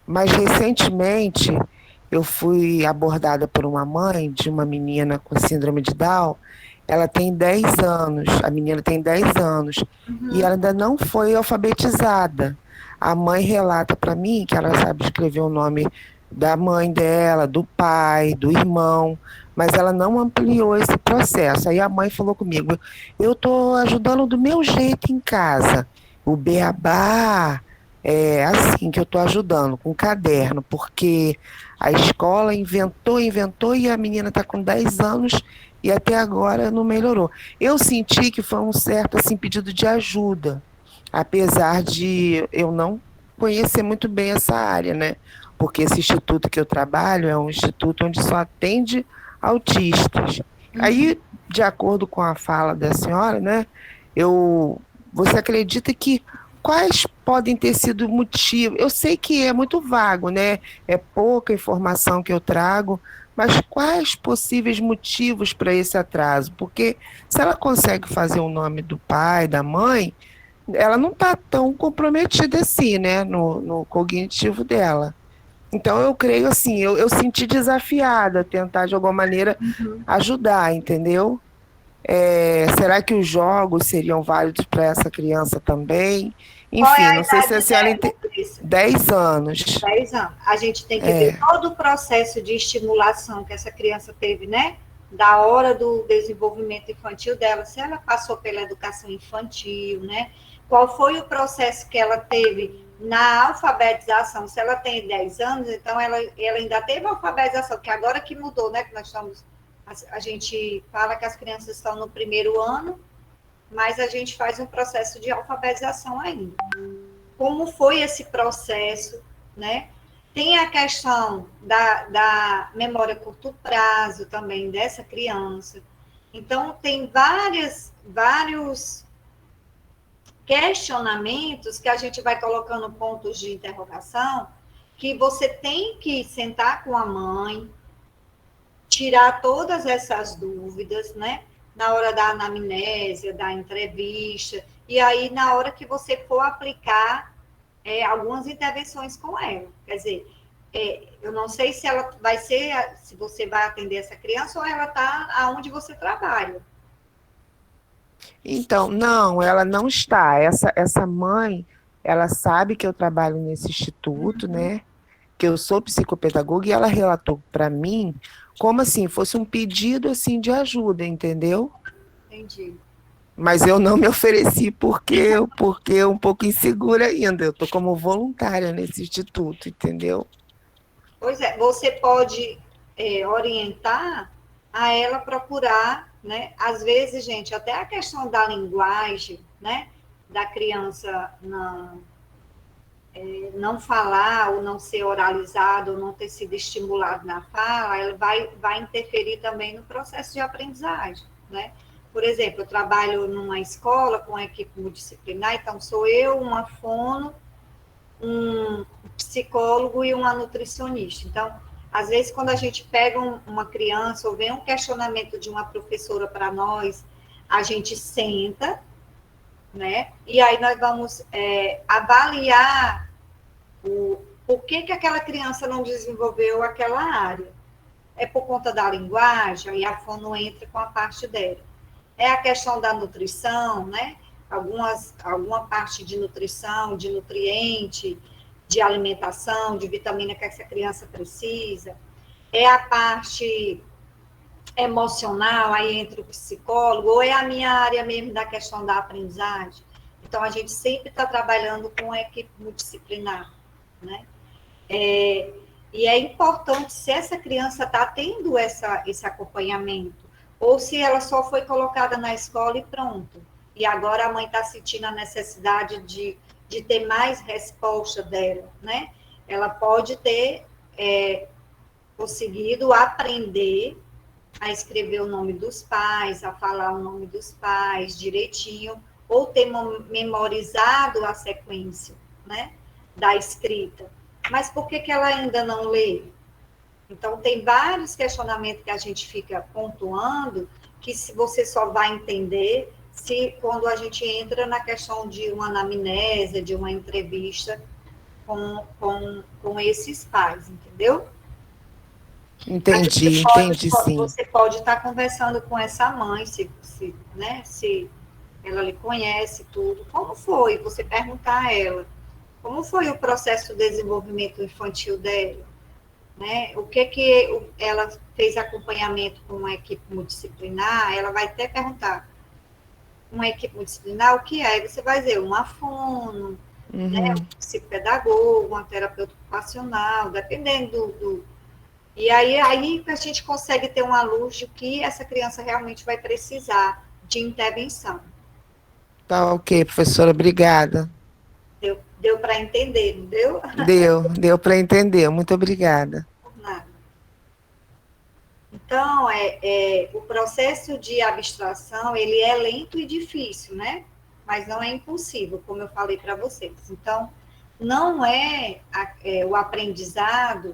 Mas recentemente eu fui abordada por uma mãe de uma menina com síndrome de Down. Ela tem 10 anos, a menina tem 10 anos, e ela ainda não foi alfabetizada. A mãe relata para mim que ela sabe escrever o nome da mãe dela, do pai, do irmão, mas ela não ampliou esse processo. Aí a mãe falou comigo, eu estou ajudando do meu jeito em casa. O beabá é assim que eu estou ajudando, com caderno, porque a escola inventou, e a menina está com 10 anos e até agora não melhorou. Eu senti que foi um certo assim, pedido de ajuda, apesar de eu não conhecer muito bem essa área, né? Porque esse instituto que eu trabalho é um instituto onde só atende autistas. Aí, de acordo com a fala da senhora, né? Você acredita que quais podem ter sido motivos? Eu sei que é muito vago, né? É pouca informação que eu trago, mas quais possíveis motivos para esse atraso? Porque se ela consegue fazer o nome do pai, da mãe, ela não está tão comprometida assim, né? No cognitivo dela. Então, eu creio assim, eu senti desafiada a tentar, de alguma maneira, ajudar, entendeu? Será que os jogos seriam válidos para essa criança também? Enfim, não sei se a senhora entende. 10 anos. 10 anos. A gente tem que ver todo o processo de estimulação que essa criança teve, né? Da hora do desenvolvimento infantil dela, se ela passou pela educação infantil, né? Qual foi o processo que ela teve na alfabetização? Se ela tem 10 anos, então ela ainda teve alfabetização, que agora que mudou, né? Que nós estamos... A gente fala que as crianças estão no primeiro ano, mas a gente faz um processo de alfabetização ainda. Como foi esse processo, né? Tem a questão da memória a curto prazo também dessa criança. Então, tem vários questionamentos que a gente vai colocando pontos de interrogação, que você tem que sentar com a mãe, tirar todas essas dúvidas, né? Na hora da anamnésia, da entrevista, e aí na hora que você for aplicar algumas intervenções com ela. Quer dizer, eu não sei se ela vai ser, se você vai atender essa criança ou ela está aonde você trabalha. Então, não, ela não está. Essa mãe, ela sabe que eu trabalho nesse instituto, né? Que eu sou psicopedagoga e ela relatou para mim como assim, fosse um pedido assim de ajuda, entendeu? Entendi. Mas eu não me ofereci porque um pouco insegura ainda. Eu estou como voluntária nesse instituto, entendeu? Pois é, você pode orientar a ela procurar, né? Às vezes, gente, até a questão da linguagem, né? Da criança não falar ou não ser oralizado ou não ter sido estimulado na fala, ela vai interferir também no processo de aprendizagem, né? Por exemplo, eu trabalho numa escola com equipe multidisciplinar, então sou eu, uma fono, um psicólogo e uma nutricionista. Então, às vezes, quando a gente pega uma criança ou vem um questionamento de uma professora para nós, a gente senta, né? E aí nós vamos avaliar por que aquela criança não desenvolveu aquela área. É por conta da linguagem, aí a fono entra com a parte dela. É a questão da nutrição, né? Alguma parte de nutrição, de nutriente, de alimentação, de vitamina que essa criança precisa. É a parte emocional, aí entra o psicólogo, ou é a minha área mesmo da questão da aprendizagem. Então, a gente sempre está trabalhando com a equipe multidisciplinar, né? E é importante se essa criança está tendo esse acompanhamento, ou se ela só foi colocada na escola e pronto. E agora a mãe está sentindo a necessidade de ter mais resposta dela, né? Ela pode ter conseguido aprender a escrever o nome dos pais, a falar o nome dos pais direitinho, ou ter memorizado a sequência, né, da escrita. Mas por que ela ainda não lê? Então, tem vários questionamentos que a gente fica pontuando, que se você só vai entender quando a gente entra na questão de uma anamnésia, de uma entrevista com esses pais, entendeu? Entendi sim. Você pode estar conversando com essa mãe, né, se ela lhe conhece tudo. Como foi? Você perguntar a ela, como foi o processo de desenvolvimento infantil dela? Né? O que ela fez acompanhamento com uma equipe multidisciplinar? Ela vai até perguntar, uma equipe multidisciplinar, o que é? Aí você vai dizer, uma fono, né, um psicopedagogo, uma terapeuta ocupacional, dependendo E aí a gente consegue ter uma luz de que essa criança realmente vai precisar de intervenção. Tá ok, professora, obrigada. Deu para entender, não deu? Deu para entender, muito obrigada. Por nada. Então, o processo de abstração, ele é lento e difícil, né? Mas não é impossível, como eu falei para vocês. Então, não o aprendizado,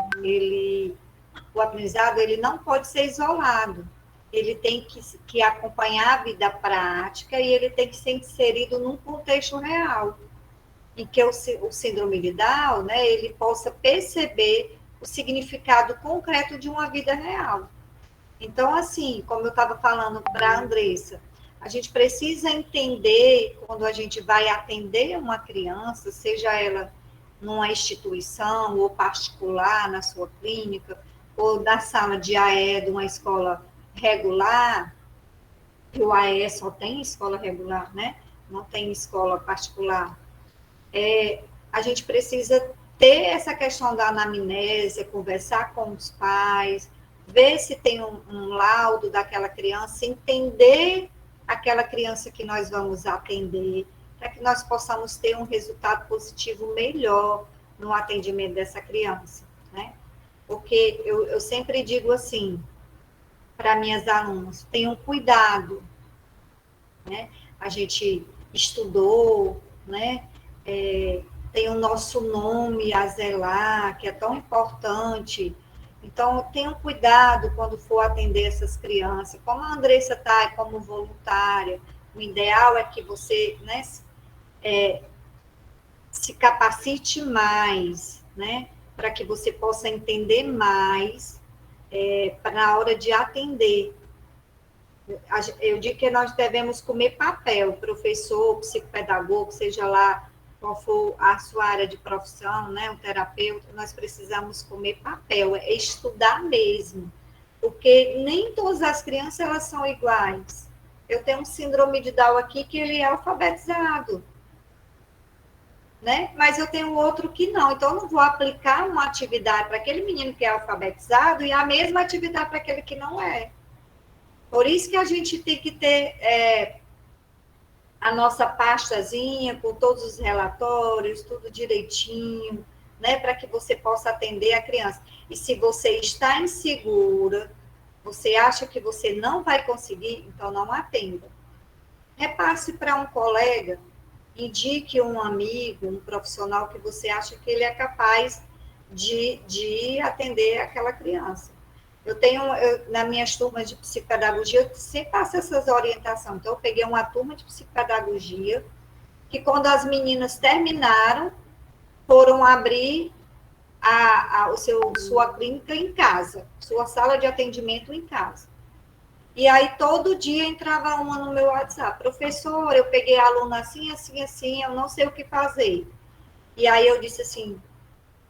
o aprendizado ele não pode ser isolado. Ele tem que acompanhar a vida prática e ele tem que ser inserido num contexto real, em que o síndrome de Down, né, ele possa perceber o significado concreto de uma vida real. Então, assim, como eu estava falando para a Andressa, a gente precisa entender, quando a gente vai atender uma criança, seja ela numa instituição ou particular, na sua clínica, ou da sala de AE de uma escola regular, que o AE só tem escola regular, né? Não tem escola particular. A gente precisa ter essa questão da anamnésia, conversar com os pais, ver se tem um laudo daquela criança, entender aquela criança que nós vamos atender, para que nós possamos ter um resultado positivo melhor no atendimento dessa criança, né? Porque eu sempre digo assim, para minhas alunas, tenham cuidado, né? A gente estudou, né? Tem o nosso nome a zelar, que é tão importante. Então, tenham cuidado quando for atender essas crianças. Como a Andressa está como voluntária, o ideal é que você, né, se capacite mais, né? Para que você possa entender mais na hora de atender. Eu digo que nós devemos comer papel, professor, psicopedagogo, seja lá qual for a sua área de profissão, né, um terapeuta, nós precisamos comer papel, é estudar mesmo, porque nem todas as crianças elas são iguais. Eu tenho um síndrome de Down aqui que ele é alfabetizado, né? Mas eu tenho outro que não, então eu não vou aplicar uma atividade para aquele menino que é alfabetizado e a mesma atividade para aquele que não é. Por isso que a gente tem que ter a nossa pastazinha com todos os relatórios, tudo direitinho, né, para que você possa atender a criança. E se você está insegura, você acha que você não vai conseguir, então não atenda. Repasse para um colega, indique um amigo, um profissional que você acha que ele é capaz de atender aquela criança. Nas minhas turmas de psicopedagogia, eu sempre faço essas orientações. Então, eu peguei uma turma de psicopedagogia, que quando as meninas terminaram, foram abrir sua clínica em casa, sua sala de atendimento em casa. E aí, todo dia, entrava uma no meu WhatsApp. Professor, eu peguei a aluna assim, assim, assim, eu não sei o que fazer. E aí, eu disse assim,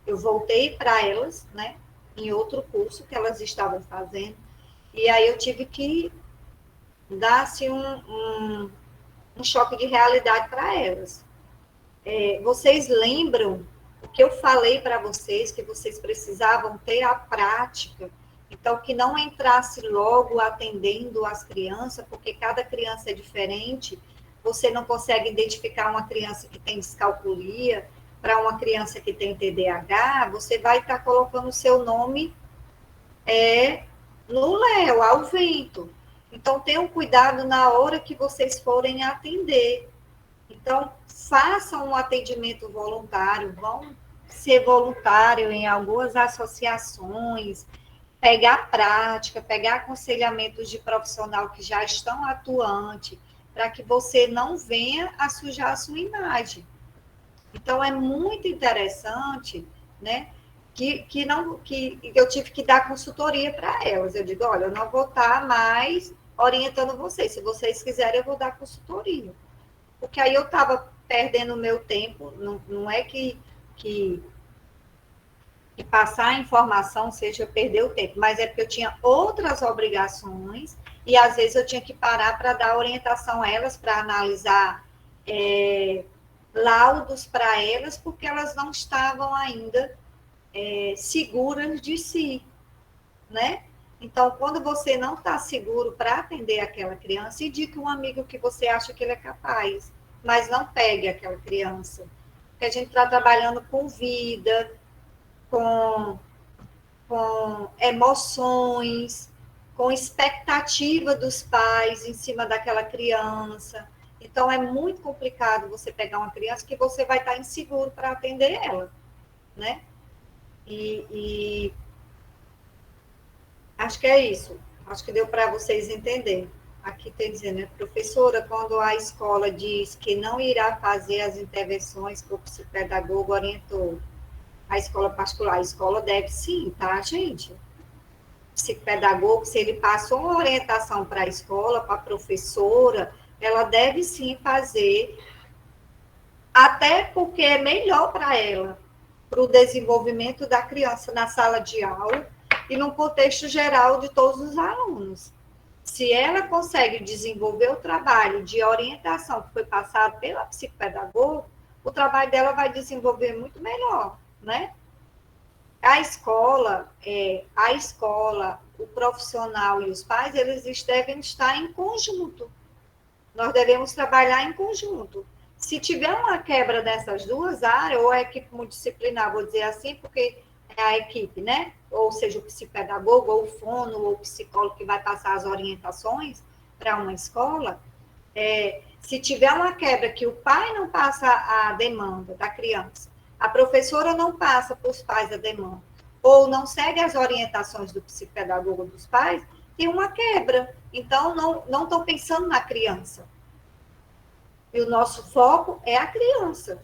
eu voltei para elas, né? Em outro curso que elas estavam fazendo, e aí eu tive que dar assim, um choque de realidade para elas. Vocês lembram o que eu falei para vocês, que vocês precisavam ter a prática, então que não entrasse logo atendendo as crianças, porque cada criança é diferente, você não consegue identificar uma criança que tem descalculia, para uma criança que tem TDAH, você vai estar colocando o seu nome no léu, ao vento. Então, tenham cuidado na hora que vocês forem atender. Então, façam um atendimento voluntário, vão ser voluntário em algumas associações, pegar prática, pegar aconselhamentos de profissional que já estão atuantes, para que você não venha a sujar a sua imagem. Então, é muito interessante, né, que eu tive que dar consultoria para elas. Eu digo, olha, eu não vou estar mais orientando vocês. Se vocês quiserem, eu vou dar consultoria. Porque aí eu estava perdendo o meu tempo, não é que passar a informação seja perder o tempo, mas é porque eu tinha outras obrigações e, às vezes, eu tinha que parar para dar orientação a elas, para analisar laudos para elas, porque elas não estavam ainda seguras de si, né? Então, quando você não está seguro para atender aquela criança, indique um amigo que você acha que ele é capaz, mas não pegue aquela criança. Porque a gente está trabalhando com vida, com emoções, com expectativa dos pais em cima daquela criança. Então, é muito complicado você pegar uma criança que você vai estar inseguro para atender ela, né? E acho que é isso. Acho que deu para vocês entenderem. Aqui tem dizendo, né, professora, quando a escola diz que não irá fazer as intervenções que o psicopedagogo orientou, a escola particular, a escola deve sim, tá, gente? O psicopedagogo, se ele passou uma orientação para a escola, para a professora, ela deve sim fazer, até porque é melhor para ela, para o desenvolvimento da criança na sala de aula e no contexto geral de todos os alunos. Se ela consegue desenvolver o trabalho de orientação que foi passado pela psicopedagoga, o trabalho dela vai desenvolver muito melhor, né? A escola, o profissional e os pais, eles devem estar em conjunto, nós devemos trabalhar em conjunto. Se tiver uma quebra dessas duas áreas, ou a equipe multidisciplinar, vou dizer assim, porque é a equipe, né? Ou seja, o psicopedagogo, ou o fono, ou o psicólogo que vai passar as orientações para uma escola, se tiver uma quebra que o pai não passa a demanda da criança, a professora não passa para os pais a demanda, ou não segue as orientações do psicopedagogo dos pais, tem uma quebra. Então, não estão pensando na criança. E o nosso foco é a criança.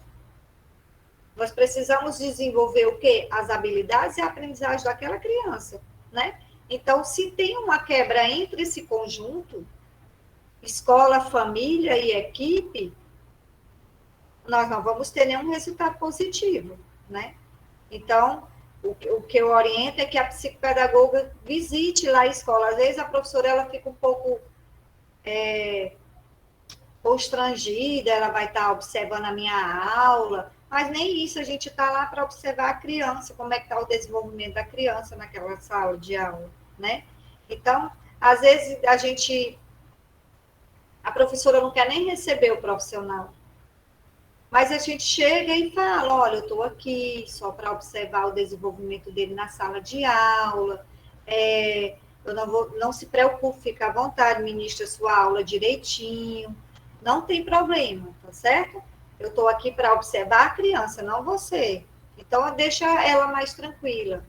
Nós precisamos desenvolver o quê? As habilidades e a aprendizagem daquela criança, né? Então, se tem uma quebra entre esse conjunto, escola, família e equipe, nós não vamos ter nenhum resultado positivo, né? Então, o que eu oriento é que a psicopedagoga visite lá a escola. Às vezes a professora ela fica um pouco constrangida, ela vai estar observando a minha aula, mas nem isso, a gente está lá para observar a criança, como é que está o desenvolvimento da criança naquela sala de aula, né? Então, às vezes a professora não quer nem receber o profissional, mas a gente chega e fala, olha, eu estou aqui só para observar o desenvolvimento dele na sala de aula, não se preocupe, fica à vontade, ministra sua aula direitinho, não tem problema, tá certo? Eu estou aqui para observar a criança, não você. Então, deixa ela mais tranquila.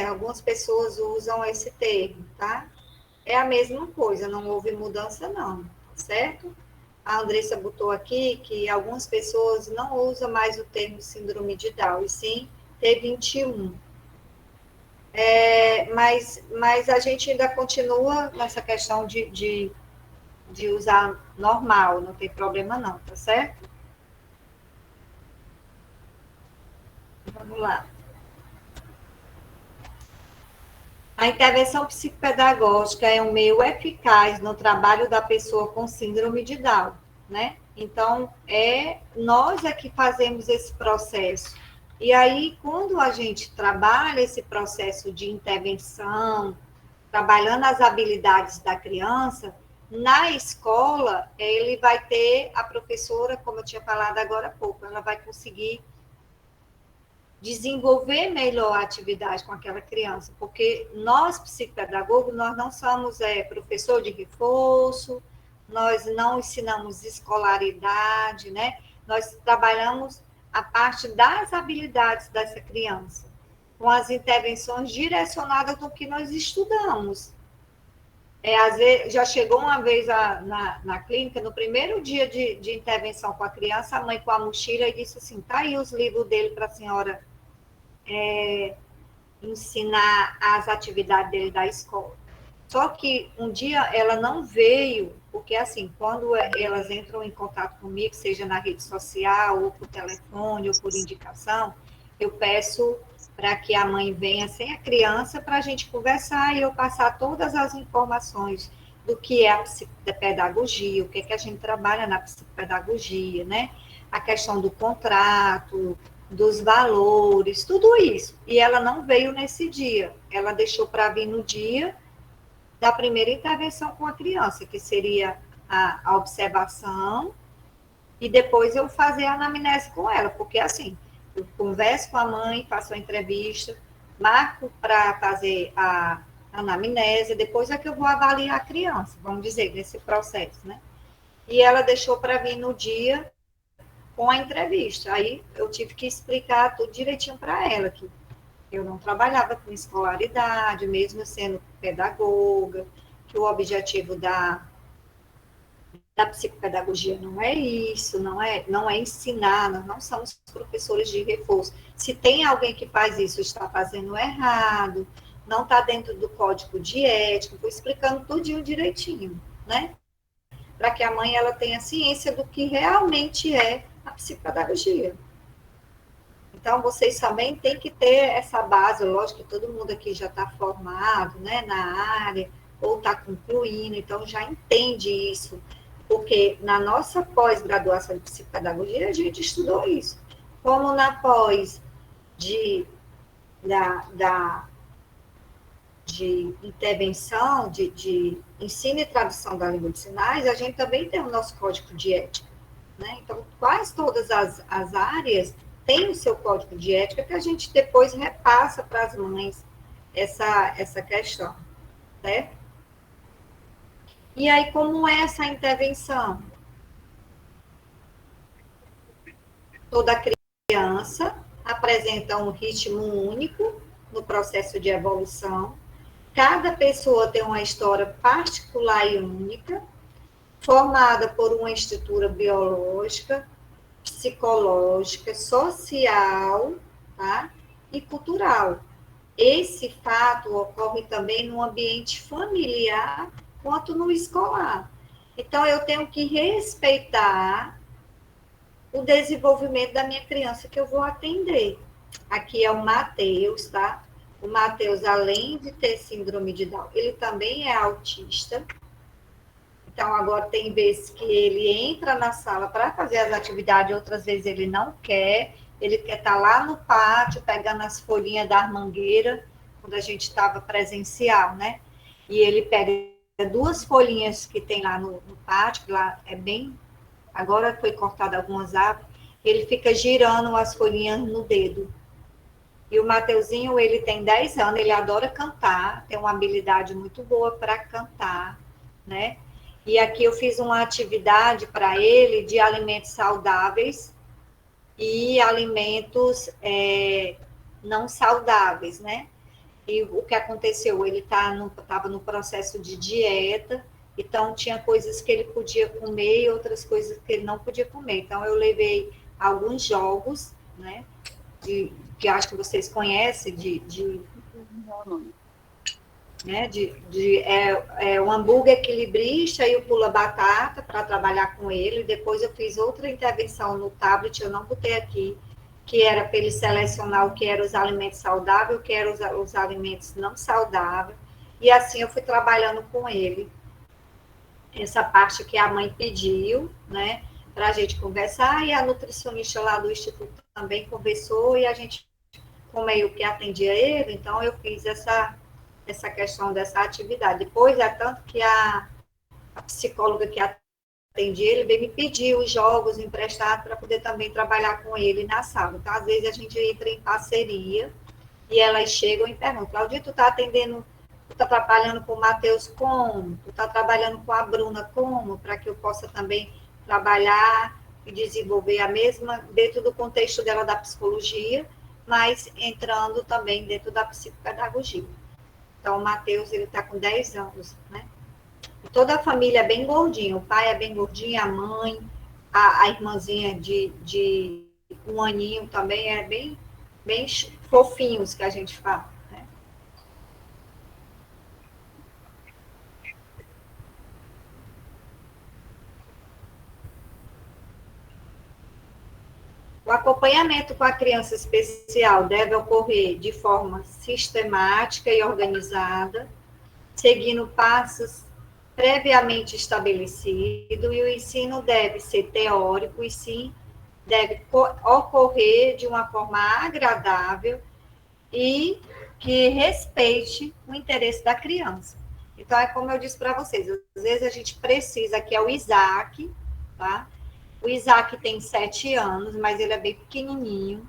Algumas pessoas usam esse termo, tá? É a mesma coisa, não houve mudança, não, certo? A Andressa botou aqui que algumas pessoas não usam mais o termo síndrome de Down, e sim T21. Mas a gente ainda continua nessa questão de usar normal, não tem problema não, tá certo? Vamos lá. A intervenção psicopedagógica é um meio eficaz no trabalho da pessoa com síndrome de Down, né? Então, nós é que fazemos esse processo. E aí, quando a gente trabalha esse processo de intervenção, trabalhando as habilidades da criança, na escola, ele vai ter a professora, como eu tinha falado agora há pouco, ela vai conseguir desenvolver melhor a atividade com aquela criança, porque nós, psicopedagogos, nós não somos professor de reforço, nós não ensinamos escolaridade, né? Nós trabalhamos a parte das habilidades dessa criança, com as intervenções direcionadas do que nós estudamos. Às vezes, já chegou uma vez na clínica, no primeiro dia de intervenção com a criança, a mãe com a mochila e disse assim, tá aí os livros dele para a senhora ensinar as atividades dele da escola. Só que um dia ela não veio, porque assim, quando elas entram em contato comigo, seja na rede social, ou por telefone, ou por indicação, eu peço para que a mãe venha sem a criança para a gente conversar e eu passar todas as informações do que é a psicopedagogia, o que é que a gente trabalha na psicopedagogia, né? A questão do contrato, dos valores, tudo isso. E ela não veio nesse dia, ela deixou para vir no dia da primeira intervenção com a criança, que seria a observação, e depois eu fazer a anamnese com ela, porque assim, eu converso com a mãe, faço a entrevista, marco para fazer a anamnese, depois é que eu vou avaliar a criança, vamos dizer, nesse processo, né? E ela deixou para vir no dia com a entrevista. Aí eu tive que explicar tudo direitinho para ela, que eu não trabalhava com escolaridade, mesmo sendo pedagoga, que o objetivo da psicopedagogia não é isso, não é ensinar, nós não somos professores de reforço. Se tem alguém que faz isso, está fazendo errado, não está dentro do código de ética, vou explicando tudinho direitinho, né? Para que a mãe ela tenha ciência do que realmente é a psicopedagogia. Então, vocês também têm que ter essa base, lógico que todo mundo aqui já está formado, né, na área, ou está concluindo, então já entende isso, porque na nossa pós-graduação de psicopedagogia, a gente estudou isso. Como na pós de de intervenção, de ensino e tradução da língua de sinais, a gente também tem o nosso código de ética, né? Então, quase todas as áreas têm o seu código de ética que a gente depois repassa para as mães essa questão, certo? E aí, como é essa intervenção? Toda criança apresenta um ritmo único no processo de evolução. Cada pessoa tem uma história particular e única, formada por uma estrutura biológica, psicológica, social, tá? E cultural. Esse fato ocorre também no ambiente familiar quanto no escolar. Então, eu tenho que respeitar o desenvolvimento da minha criança que eu vou atender. Aqui é o Matheus, tá? O Matheus, além de ter síndrome de Down, ele também é autista. Então, agora tem vezes que ele entra na sala para fazer as atividades, outras vezes ele não quer. Ele quer estar lá no pátio, pegando as folhinhas da mangueira, quando a gente estava presencial, né? E ele pega 2 folhinhas que tem lá no pátio, que lá é bem... Agora foi cortado algumas árvores, ele fica girando as folhinhas no dedo. E o Mateuzinho, ele tem 10 anos, ele adora cantar, tem uma habilidade muito boa para cantar, né? E aqui eu fiz uma atividade para ele de alimentos saudáveis e alimentos não saudáveis, né? E o que aconteceu? Ele estava no processo de dieta, então tinha coisas que ele podia comer e outras coisas que ele não podia comer. Então eu levei alguns jogos, né? Que acho que vocês conhecem, né, o hambúrguer equilibrista e o pula-batata para trabalhar com ele. Depois eu fiz outra intervenção no tablet, eu não botei aqui, que era para ele selecionar o que eram os alimentos saudáveis, o que eram os alimentos não saudáveis. E assim eu fui trabalhando com ele. Essa parte que a mãe pediu, né, para a gente conversar, e a nutricionista lá do Instituto também conversou, e a gente, como eu que atendia ele, então eu fiz essa questão dessa atividade. Depois, tanto que a psicóloga que atendia ele veio me pedir os jogos emprestados para poder também trabalhar com ele na sala. Então, às vezes, a gente entra em parceria e elas chegam e perguntam: Claudia, tu está atendendo, tu está trabalhando com o Matheus como? Tu está trabalhando com a Bruna como? Para que eu possa também trabalhar e desenvolver a mesma, dentro do contexto dela da psicologia, mas entrando também dentro da psicopedagogia. Então, o Matheus, ele está com 10 anos, né? Toda a família é bem gordinha, o pai é bem gordinho, a mãe, a irmãzinha de 1 aninho também é bem fofinhos, que a gente fala, né? O acompanhamento com a criança especial deve ocorrer de forma sistemática e organizada, seguindo passos previamente estabelecidos, e o ensino deve ser teórico e sim deve ocorrer de uma forma agradável e que respeite o interesse da criança. Então, é como eu disse para vocês, às vezes a gente precisa, que é o Isaac, tá? O Isaac tem 7 anos, mas ele é bem pequenininho.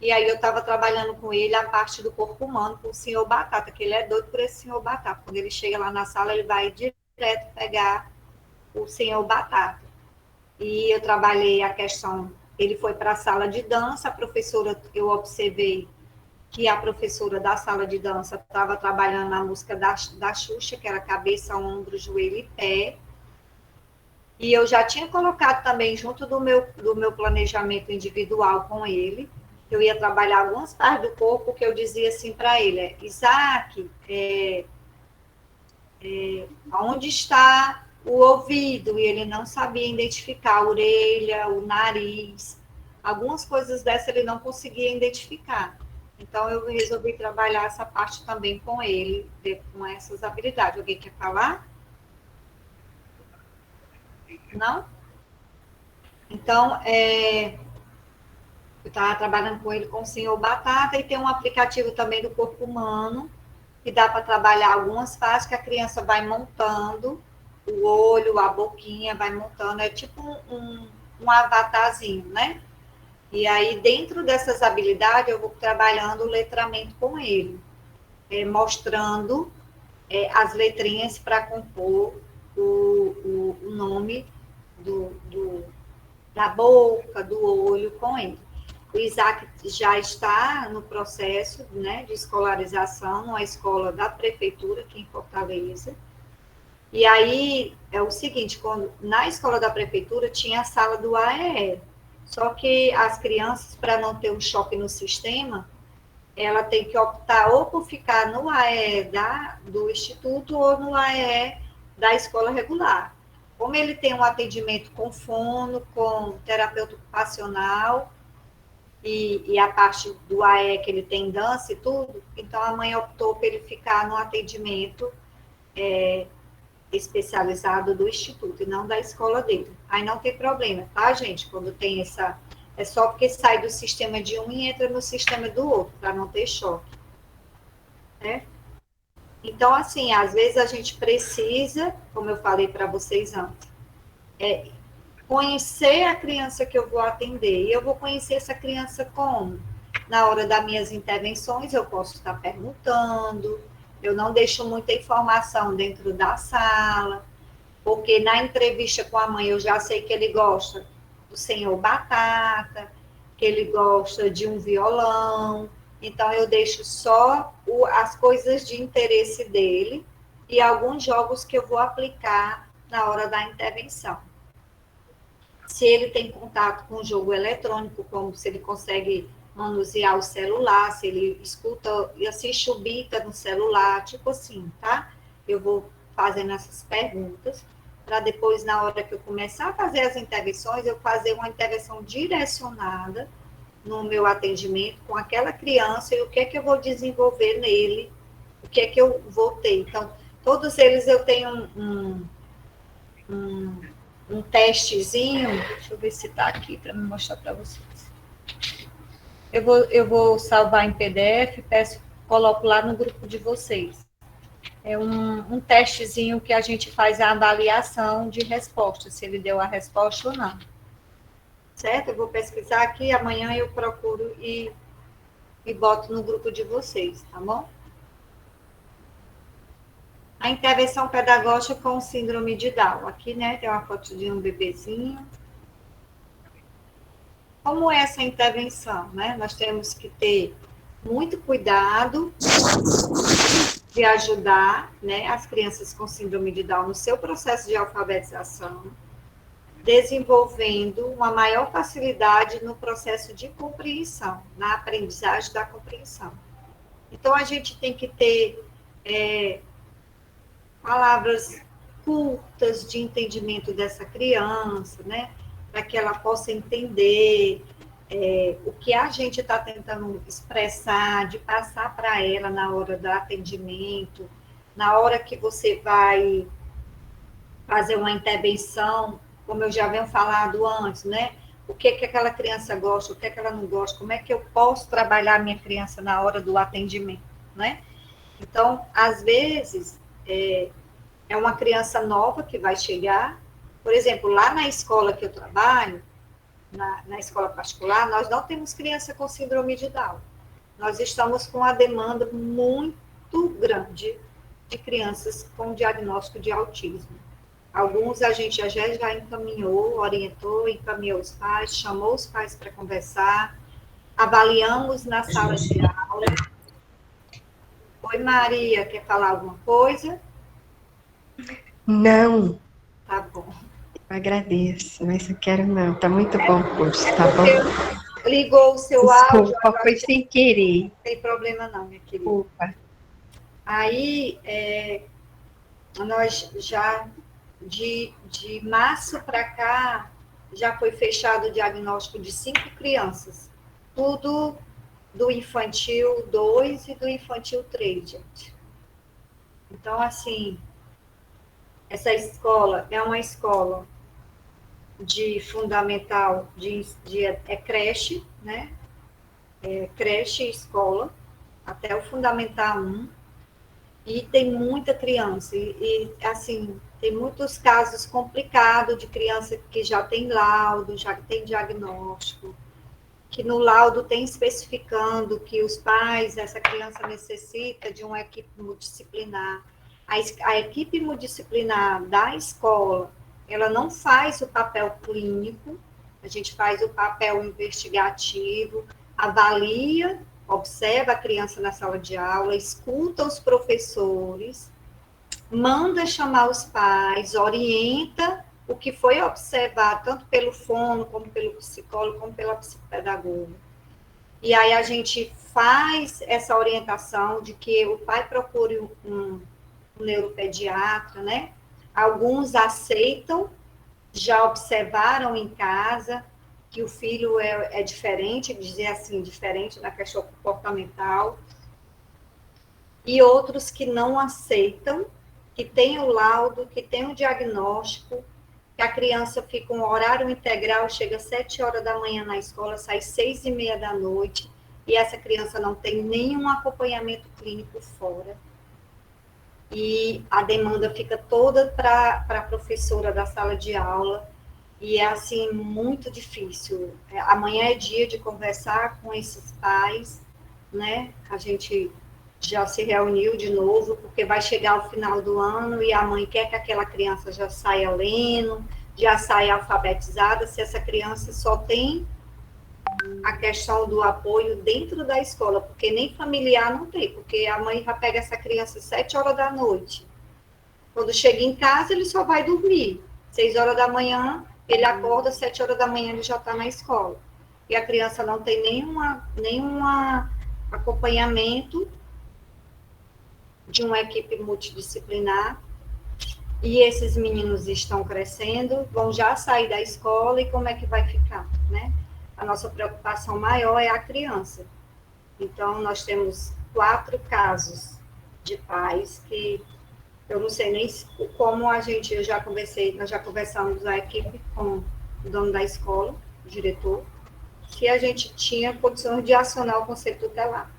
E aí eu estava trabalhando com ele a parte do corpo humano, com o senhor Batata, que ele é doido por esse senhor Batata. Quando ele chega lá na sala, ele vai direto pegar o senhor Batata. E eu trabalhei a questão, ele foi para a sala de dança, a professora, eu observei que a professora da sala de dança estava trabalhando na música da Xuxa, que era cabeça, ombro, joelho e pé. E eu já tinha colocado também, junto do meu planejamento individual com ele, eu ia trabalhar algumas partes do corpo, que eu dizia assim para ele: Isaac, onde está o ouvido? E ele não sabia identificar a orelha, o nariz, algumas coisas dessas ele não conseguia identificar. Então, eu resolvi trabalhar essa parte também com ele, com essas habilidades. Alguém quer falar? Não? Então, eu estava trabalhando com ele com o senhor Batata, e tem um aplicativo também do corpo humano, que dá para trabalhar algumas fases que a criança vai montando o olho, a boquinha, vai montando, é tipo um avatarzinho, né? E aí, dentro dessas habilidades, eu vou trabalhando o letramento com ele, mostrando as letrinhas para compor o nome da boca, do olho com ele. O Isaac já está no processo, né, de escolarização numa escola da prefeitura aqui em Fortaleza. E aí é o seguinte, na escola da prefeitura tinha a sala do AEE, só que as crianças, para não ter um choque no sistema, ela tem que optar ou por ficar no AE do Instituto ou no AE da escola regular. Como ele tem um atendimento com fono, com terapeuta ocupacional, e a parte do AE que ele tem dança e tudo, então a mãe optou por ele ficar no atendimento especializado do Instituto, e não da escola dele. Aí não tem problema, tá, gente? Quando tem essa... É só porque sai do sistema de um e entra no sistema do outro, para não ter choque. Né? Então, assim, às vezes a gente precisa, como eu falei para vocês antes, conhecer a criança que eu vou atender. E eu vou conhecer essa criança como? Na hora das minhas intervenções, eu posso estar perguntando, eu não deixo muita informação dentro da sala, porque na entrevista com a mãe eu já sei que ele gosta do Senhor Batata, que ele gosta de um violão, então eu deixo só as coisas de interesse dele e alguns jogos que eu vou aplicar na hora da intervenção. Se ele tem contato com o jogo eletrônico, como se ele consegue manusear o celular, se ele escuta e assiste o Bita no celular, tipo assim, tá? Eu vou fazendo essas perguntas, para depois, na hora que eu começar a fazer as intervenções, eu fazer uma intervenção direcionada no meu atendimento com aquela criança e o que é que eu vou desenvolver nele, o que é que eu vou ter. Então, todos eles eu tenho um testezinho, deixa eu ver se está aqui para me mostrar para vocês. Eu vou salvar em PDF, coloco lá no grupo de vocês. É um testezinho que a gente faz a avaliação de resposta, se ele deu a resposta ou não. Certo? Eu vou pesquisar aqui, amanhã eu procuro e boto no grupo de vocês, tá bom? A intervenção pedagógica com síndrome de Down. Aqui, né, tem uma foto de um bebezinho. Como é essa intervenção, né? Nós temos que ter muito cuidado de ajudar, né, as crianças com síndrome de Down no seu processo de alfabetização, desenvolvendo uma maior facilidade no processo de compreensão, na aprendizagem da compreensão. Então, a gente tem que ter palavras curtas de entendimento dessa criança, né, para que ela possa entender o que a gente está tentando expressar, de passar para ela na hora do atendimento, na hora que você vai fazer uma intervenção, como eu já venho falado antes, né? O que aquela criança gosta, o que ela não gosta, como é que eu posso trabalhar a minha criança na hora do atendimento, né? Então, às vezes, é uma criança nova que vai chegar, por exemplo, lá na escola que eu trabalho, na escola particular, nós não temos criança com síndrome de Down. Nós estamos com uma demanda muito grande de crianças com diagnóstico de autismo. Alguns a gente já encaminhou, orientou, encaminhou os pais, chamou os pais para conversar, avaliamos na sala de aula. Oi, Maria, quer falar alguma coisa? Não. Tá bom. Eu agradeço, mas eu quero não. Tá muito bom o curso, tá bom? Ligou o seu áudio. Desculpa, foi sem querer. Não tem problema não, minha querida. Desculpa. Aí, nós já, de março para cá, já foi fechado o diagnóstico de 5 crianças. Tudo do infantil 2 e do infantil 3, gente. Então, assim, essa escola é uma escola de fundamental, creche, né? Creche e escola, até o Fundamental 1. E tem muita criança, assim, tem muitos casos complicados de criança que já tem laudo, já tem diagnóstico, que no laudo tem especificando que os pais, essa criança necessita de uma equipe multidisciplinar. A equipe multidisciplinar da escola, ela não faz o papel clínico, a gente faz o papel investigativo, avalia, observa a criança na sala de aula, escuta os professores, manda chamar os pais, orienta o que foi observado, tanto pelo fono, como pelo psicólogo, como pela psicopedagoga. E aí a gente faz essa orientação de que o pai procure um neuropediatra, né? Alguns aceitam, já observaram em casa que o filho é diferente, dizer assim, diferente na questão comportamental, e outros que não aceitam, que tem o laudo, que tem o diagnóstico, que a criança fica um horário integral, chega às 7 horas da manhã na escola, sai 6:30 da noite, e essa criança não tem nenhum acompanhamento clínico fora. E a demanda fica toda para a professora da sala de aula, e é, assim, muito difícil. Amanhã é dia de conversar com esses pais, né? A gente já se reuniu de novo, porque vai chegar o final do ano e a mãe quer que aquela criança já saia lendo, já saia alfabetizada, se essa criança só tem a questão do apoio dentro da escola, porque nem familiar não tem, porque a mãe já pega essa criança às 7 horas da noite. Quando chega em casa, ele só vai dormir. 6 horas da manhã, ele acorda, 7 horas da manhã ele já está na escola. E a criança não tem nenhum acompanhamento de uma equipe multidisciplinar, e esses meninos estão crescendo, vão já sair da escola, e como é que vai ficar, né? A nossa preocupação maior é a criança. Então, nós temos 4 casos de pais que eu não sei nem como nós já conversamos a equipe com o dono da escola, o diretor, que a gente tinha condições de acionar o conselho tutelar.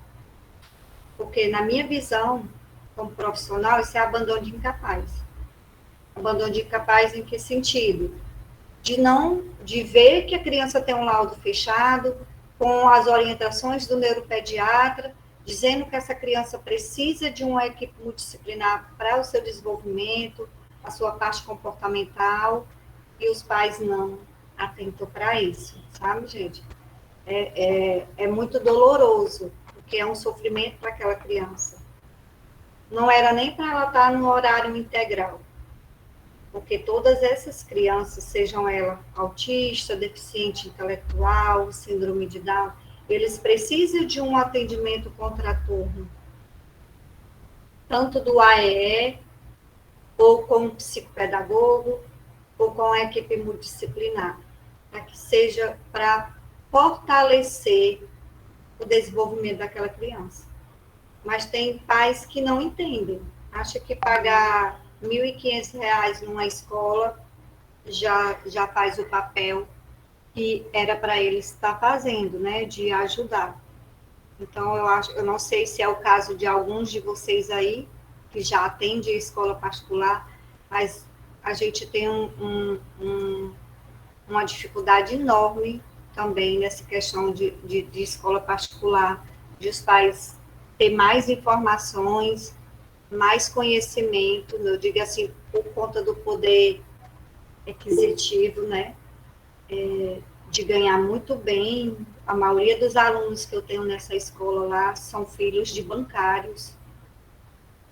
Porque, na minha visão, como profissional, isso é abandono de incapaz. Abandono de incapaz em que sentido? De ver que a criança tem um laudo fechado, com as orientações do neuropediatra, dizendo que essa criança precisa de uma equipe multidisciplinar para o seu desenvolvimento, a sua parte comportamental, e os pais não atentam para isso, sabe, gente? É muito doloroso, porque é um sofrimento para aquela criança. Não era nem para ela estar no horário integral, porque todas essas crianças, sejam elas autista, deficiente intelectual, síndrome de Down, eles precisam de um atendimento contraturno, tanto do AEE, ou com o psicopedagogo, ou com a equipe multidisciplinar, para que seja para fortalecer o desenvolvimento daquela criança. Mas tem pais que não entendem, acham que pagar R$ 1.500 numa escola já faz o papel que era para ele estar fazendo, né, de ajudar. Então, eu não sei se é o caso de alguns de vocês aí, que já atendem a escola particular, mas a gente tem uma dificuldade enorme também nessa questão de escola particular, de os pais ter mais informações, mais conhecimento, eu digo assim, por conta do poder aquisitivo, né, de ganhar muito bem. A maioria dos alunos que eu tenho nessa escola lá são filhos de bancários,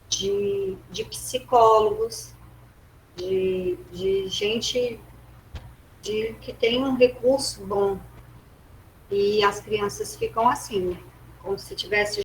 de psicólogos, de gente que tem um recurso bom, e as crianças ficam assim, como se tivesse